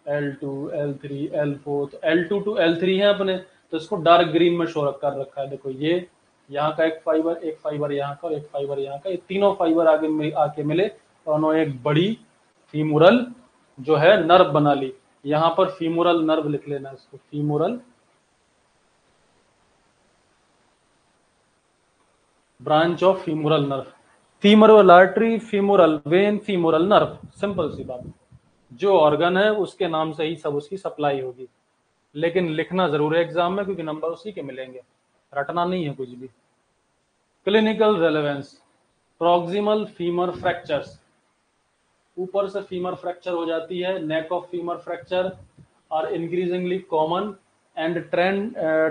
L2, L3, L4, तो L2 to L3 है अपने, तो इसको डार्क ग्रीन में शो कर रखा है। देखो ये यहाँ का एक फाइबर यहाँ का और एक फाइबर यहाँ का, ये तीनों फाइबर आगे आके मिले और उन्होंने एक बड़ी फीमोरल जो है नर्व बना ली। यहाँ पर फीमोरल नर्व लिख लेना इसको, femoral branch of femoral nerve, femoral artery, femoral vein, femoral nerve, simple सी बात। जो ऑर्गन है उसके नाम से ही सब उसकी सप्लाई होगी, लेकिन लिखना जरूर है एग्जाम में, क्योंकि नंबर उसी के मिलेंगे, रटना नहीं है कुछ भी। Clinical relevance, proximal femur fractures, ऊपर से फीमर फ्रैक्चर हो जाती है, neck of femur fracture are increasingly common and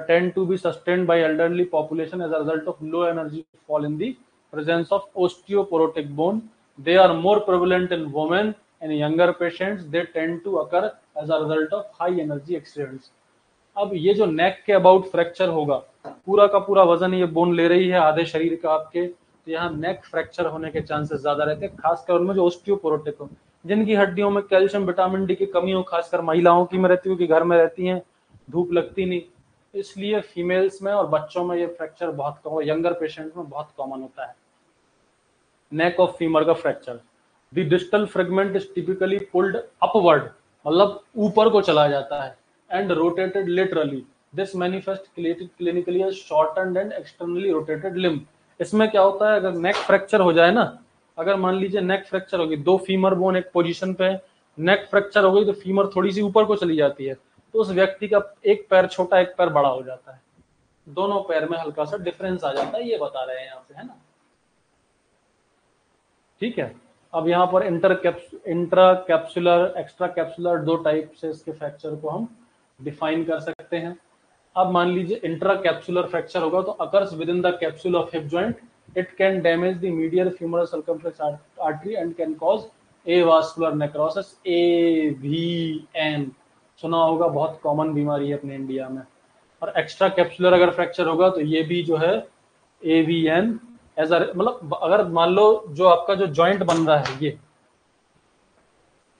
tend to be sustained by elderly population as a result of low energy fall in the presence of osteoporotic bone. They are more prevalent in women and younger patients. They tend to occur as a result of high energy accidents. अब ये जो नेक के अबाउट फ्रैक्चर होगा, पूरा का पूरा वजन ये बोन ले रही है आधे शरीर का आपके, तो यहाँ नेक फ्रैक्चर होने के चांसेस ज्यादा रहते हैं, खासकर उनमें जो ओस्टियोपोरोटिक हो, जिनकी हड्डियों में कैल्शियम विटामिन डी की कमी हो, खासकर महिलाओं की में रहती है, क्योंकि घर में रहती हैं, धूप लगती नहीं, इसलिए फीमेल्स में और बच्चों में ये फ्रैक्चर बहुत कम, यंगर पेशेंट में बहुत कॉमन होता है। नेक ऑफ फीमर का fracture, the distal fragment is typically pulled upward, मतलब ऊपर को चला जाता है, and rotated laterally, this manifest clinically as shortened and externally rotated limb. इसमें क्या होता है, अगर नेक फ्रैक्चर हो जाए ना, अगर मान लीजिए नेक फ्रैक्चर होगी, दो फीमर बोन एक पोजीशन पे है, नेक फ्रैक्चर हो गई तो फीमर थोड़ी सी ऊपर को चली जाती है, तो उस व्यक्ति का एक पैर छोटा एक पैर बड़ा हो जाता है, दोनों पैर में हल्का सा डिफरेंस आ जाता है, ये बता रहे हैं यहाँ पे, है ना। ठीक है, अब यहाँ पर इंट्रा कैप्सुलर, एक्स्ट्रा कैप्सुलर, दो टाइप से इसके फ्रैक्चर को हम डिफाइन कर सकते हैं। अब मान लीजिए इंट्रा कैप्सुलर फ्रैक्चर होगा तो occurs with in the capsule of hip joint, it can damage the medial femoral circumflex artery and can cause avascular necrosis, AVN, सुना होगा, बहुत कॉमन बीमारी है अपने इंडिया में। और एक्स्ट्रा कैप्सुलर अगर फ्रैक्चर होगा तो ये भी जो है AVN एज मतलब, अगर मान लो जो आपका जो जॉइंट बन रहा है,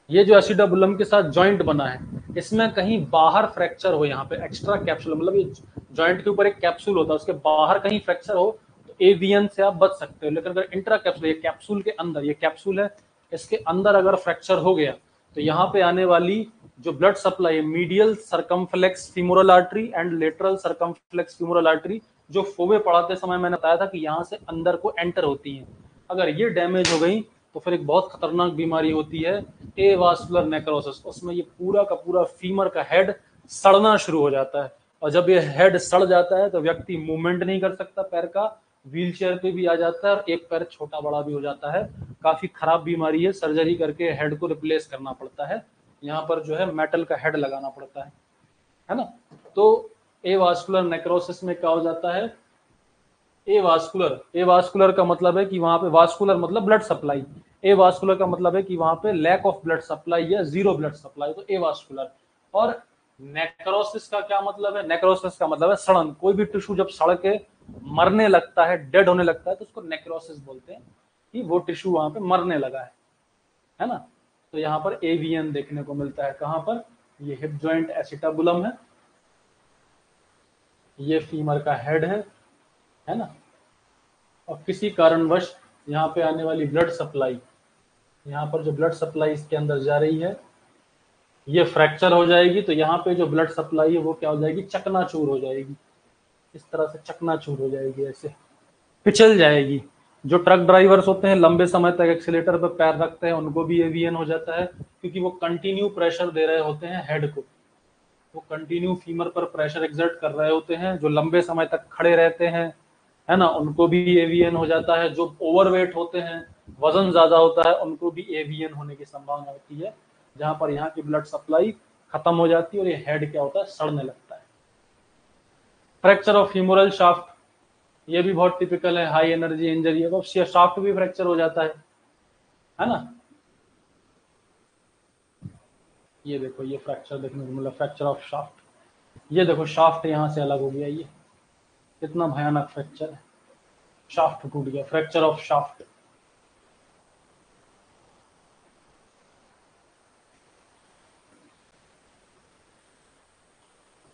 ये जो एसिडाबुलम के साथ जॉइंट बना है, इसमें कहीं बाहर फ्रैक्चर हो, यहाँ पे एक्स्ट्रा कैप्सूल, मतलब ये जॉइंट के ऊपर एक कैप्सूल होता है, उसके बाहर कहीं फ्रैक्चर हो तो AVN से आप बच सकते हो। लेकिन अगर इंट्रा कैप्सूल, ये कैप्सूल के अंदर, ये कैप्सूल है, इसके अंदर अगर फ्रैक्चर हो गया तो यहाँ पे आने वाली जो ब्लड सप्लाई है, medial circumflex femoral artery and lateral circumflex femoral artery, जो फोवे पढ़ाते समय मैंने बताया था कि यहाँ से अंदर को एंटर होती है, अगर ये डैमेज हो गई तो फिर एक बहुत खतरनाक बीमारी होती है एवास्कुलर नेक्रोसिस। उसमें ये पूरा का पूरा फीमर का हेड सड़ना शुरू हो जाता है, और जब ये हेड सड़ जाता है तो व्यक्ति मूवमेंट नहीं कर सकता पैर का, व्हील चेयर पे भी आ जाता है और एक पैर छोटा बड़ा भी हो जाता है। काफी खराब बीमारी है, सर्जरी करके हेड को रिप्लेस करना पड़ता है, यहाँ पर जो है मेटल का हेड लगाना पड़ता है ना। तो एवास्कुलर नेक्रोसिस में क्या हो जाता है, एवास्कुलर का मतलब है कि वहां पे वास्कुलर मतलब ब्लड सप्लाई, एवास्कुलर का मतलब है कि वहां पे लैक ऑफ ब्लड सप्लाई या जीरो ब्लड सप्लाई, तो एवास्कुलर। और नेक्रोसिस का क्या मतलब है, नेक्रोसिस का मतलब है सड़न। कोई भी टिश्यू जब सड़ के मरने लगता है, डेड होने लगता है, तो उसको नेक्रोसिस बोलते हैं कि वो टिश्यू वहां पे मरने लगा है ना। तो यहाँ पर एवीएन देखने को मिलता है, कहां पर, ये हिप जॉइंट एसिटाबुलम है, ये फीमर का हेड है ना। और किसी कारणवश यहाँ पे आने वाली ब्लड सप्लाई, यहाँ पर जो ब्लड सप्लाई इसके अंदर जा रही है ये फ्रैक्चर हो जाएगी, तो यहाँ पे जो ब्लड सप्लाई है वो क्या हो जाएगी, चकनाचूर हो जाएगी, इस तरह से चकनाचूर हो जाएगी, ऐसे पिछल जाएगी। जो ट्रक ड्राइवर्स होते हैं लंबे समय तक एक्सीलेटर पर पैर रखते हैं उनको भी एवीएन हो जाता है, क्योंकि वो कंटिन्यू प्रेशर दे रहे होते हैं हेड को, वो कंटिन्यू फीमर पर प्रेशर एक्सर्ट कर रहे होते हैं। जो लंबे समय तक खड़े रहते हैं है ना, उनको भी एवीएन हो जाता है। जो ओवरवेट होते हैं, वजन ज्यादा होता है, उनको भी एवीएन होने की संभावना होती है, जहां पर यहाँ की ब्लड सप्लाई खत्म हो जाती है और ये हेड क्या होता है, सड़ने लगता है। फ्रैक्चर ऑफ फ्यूमरल शाफ्ट, ये भी बहुत टिपिकल है, हाई एनर्जी इंजरी है, तो शाफ्ट भी फ्रैक्चर हो जाता है ना। ये देखो, ये फ्रैक्चर देखने को मिला, फ्रैक्चर ऑफ शाफ्ट। ये देखो शाफ्ट यहाँ से अलग हो गया, ये कितना भयानक फ्रैक्चर है, शाफ्ट टूट गया, फ्रैक्चर ऑफ शाफ्ट।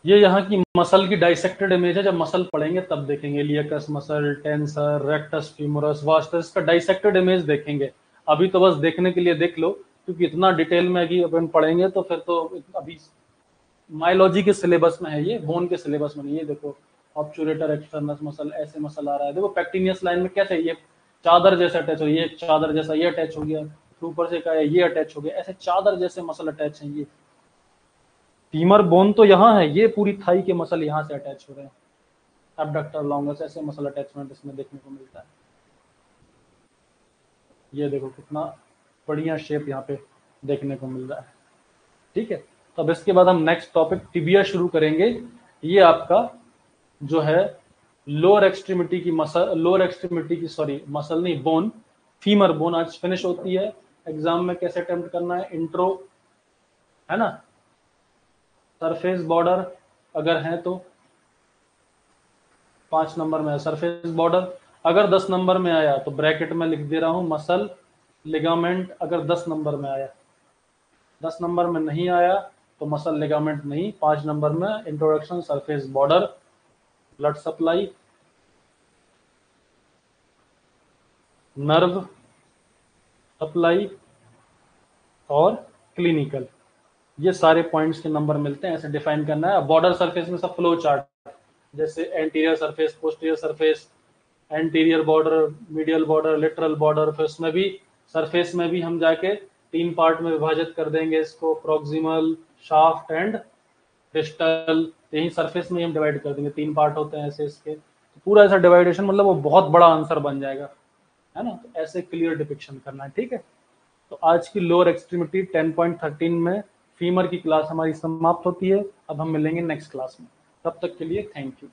ये यहाँ की मसल की डाइसेक्टेड इमेज है, जब मसल पढ़ेंगे तब देखेंगे, इलियकस मसल, टेंसर, रेक्टस फ्यूमरस, वास्टस का डाइसेक्टेड इमेज देखेंगे। अभी तो बस देखने के लिए देख लो, क्योंकि इतना डिटेल में अभी अपन पढ़ेंगे तो फिर तो अभी मायोलॉजी के सिलेबस में है, ये बोन के सिलेबस में नहीं है। देखो ऑब्चुरेटर एक्सटर्नस मसल, ऐसे मसल आ रहा है, देखो पैक्टिनियस लाइन में कैसे ये चादर जैसा अटैच हो, ये चादर जैसा ये अटैच हो गया, ऊपर से क्या है ये अटैच हो गया, ऐसे चादर जैसे मसल अटैच है। ये फीमर बोन तो यहाँ है, ये पूरी थाई के मसल यहाँ से अटैच हो रहे हैं, एब्डक्टर लॉन्गस, ऐसे मसल अटैचमेंट इसमें देखने को मिलता है। ये देखो कितना बढ़िया शेप यहाँ पे देखने को मिल रहा है, ठीक है। तो अब इसके बाद हम नेक्स्ट टॉपिक टिबिया शुरू करेंगे। ये आपका जो है लोअर एक्सट्रीमिटी की मसल, लोअर एक्सट्रीमिटी की सॉरी मसल नहीं, बोन, फीमर बोन आज फिनिश होती है। एग्जाम में कैसे अटेम्प्ट करना है, इंट्रो है ना, सरफेस बॉर्डर अगर है तो 5 नंबर में है सरफेस बॉर्डर, अगर 10 नंबर में आया तो ब्रैकेट में लिख दे रहा हूं मसल लिगामेंट, अगर 10 नंबर में आया, 10 नंबर में नहीं आया तो मसल लिगामेंट नहीं। 5 नंबर में introduction, surface border, blood supply, nerve supply और क्लिनिकल, ये सारे पॉइंट्स के नंबर मिलते हैं, ऐसे डिफाइन करना है। बॉर्डर सरफेस में सब फ्लो चार्ट, जैसे anterior surface, posterior surface, anterior border, medial border, literal border, फिर उसमें भी सरफेस में भी हम जाके 3 पार्ट में विभाजित कर देंगे इसको, प्रॉक्सिमल, शाफ्ट एंड डिस्टल, यही सरफेस में हम डिवाइड कर देंगे, 3 पार्ट होते हैं ऐसे इसके, तो पूरा ऐसा डिवाइडेशन मतलब वो बहुत बड़ा आंसर बन जाएगा, है ना। तो ऐसे क्लियर डिपिक्शन करना है, ठीक है। तो आज की लोअर एक्सट्रीमिटी 10.13 में फीमर की क्लास हमारी समाप्त होती है। अब हम मिलेंगे नेक्स्ट क्लास में, तब तक के लिए थैंक यू।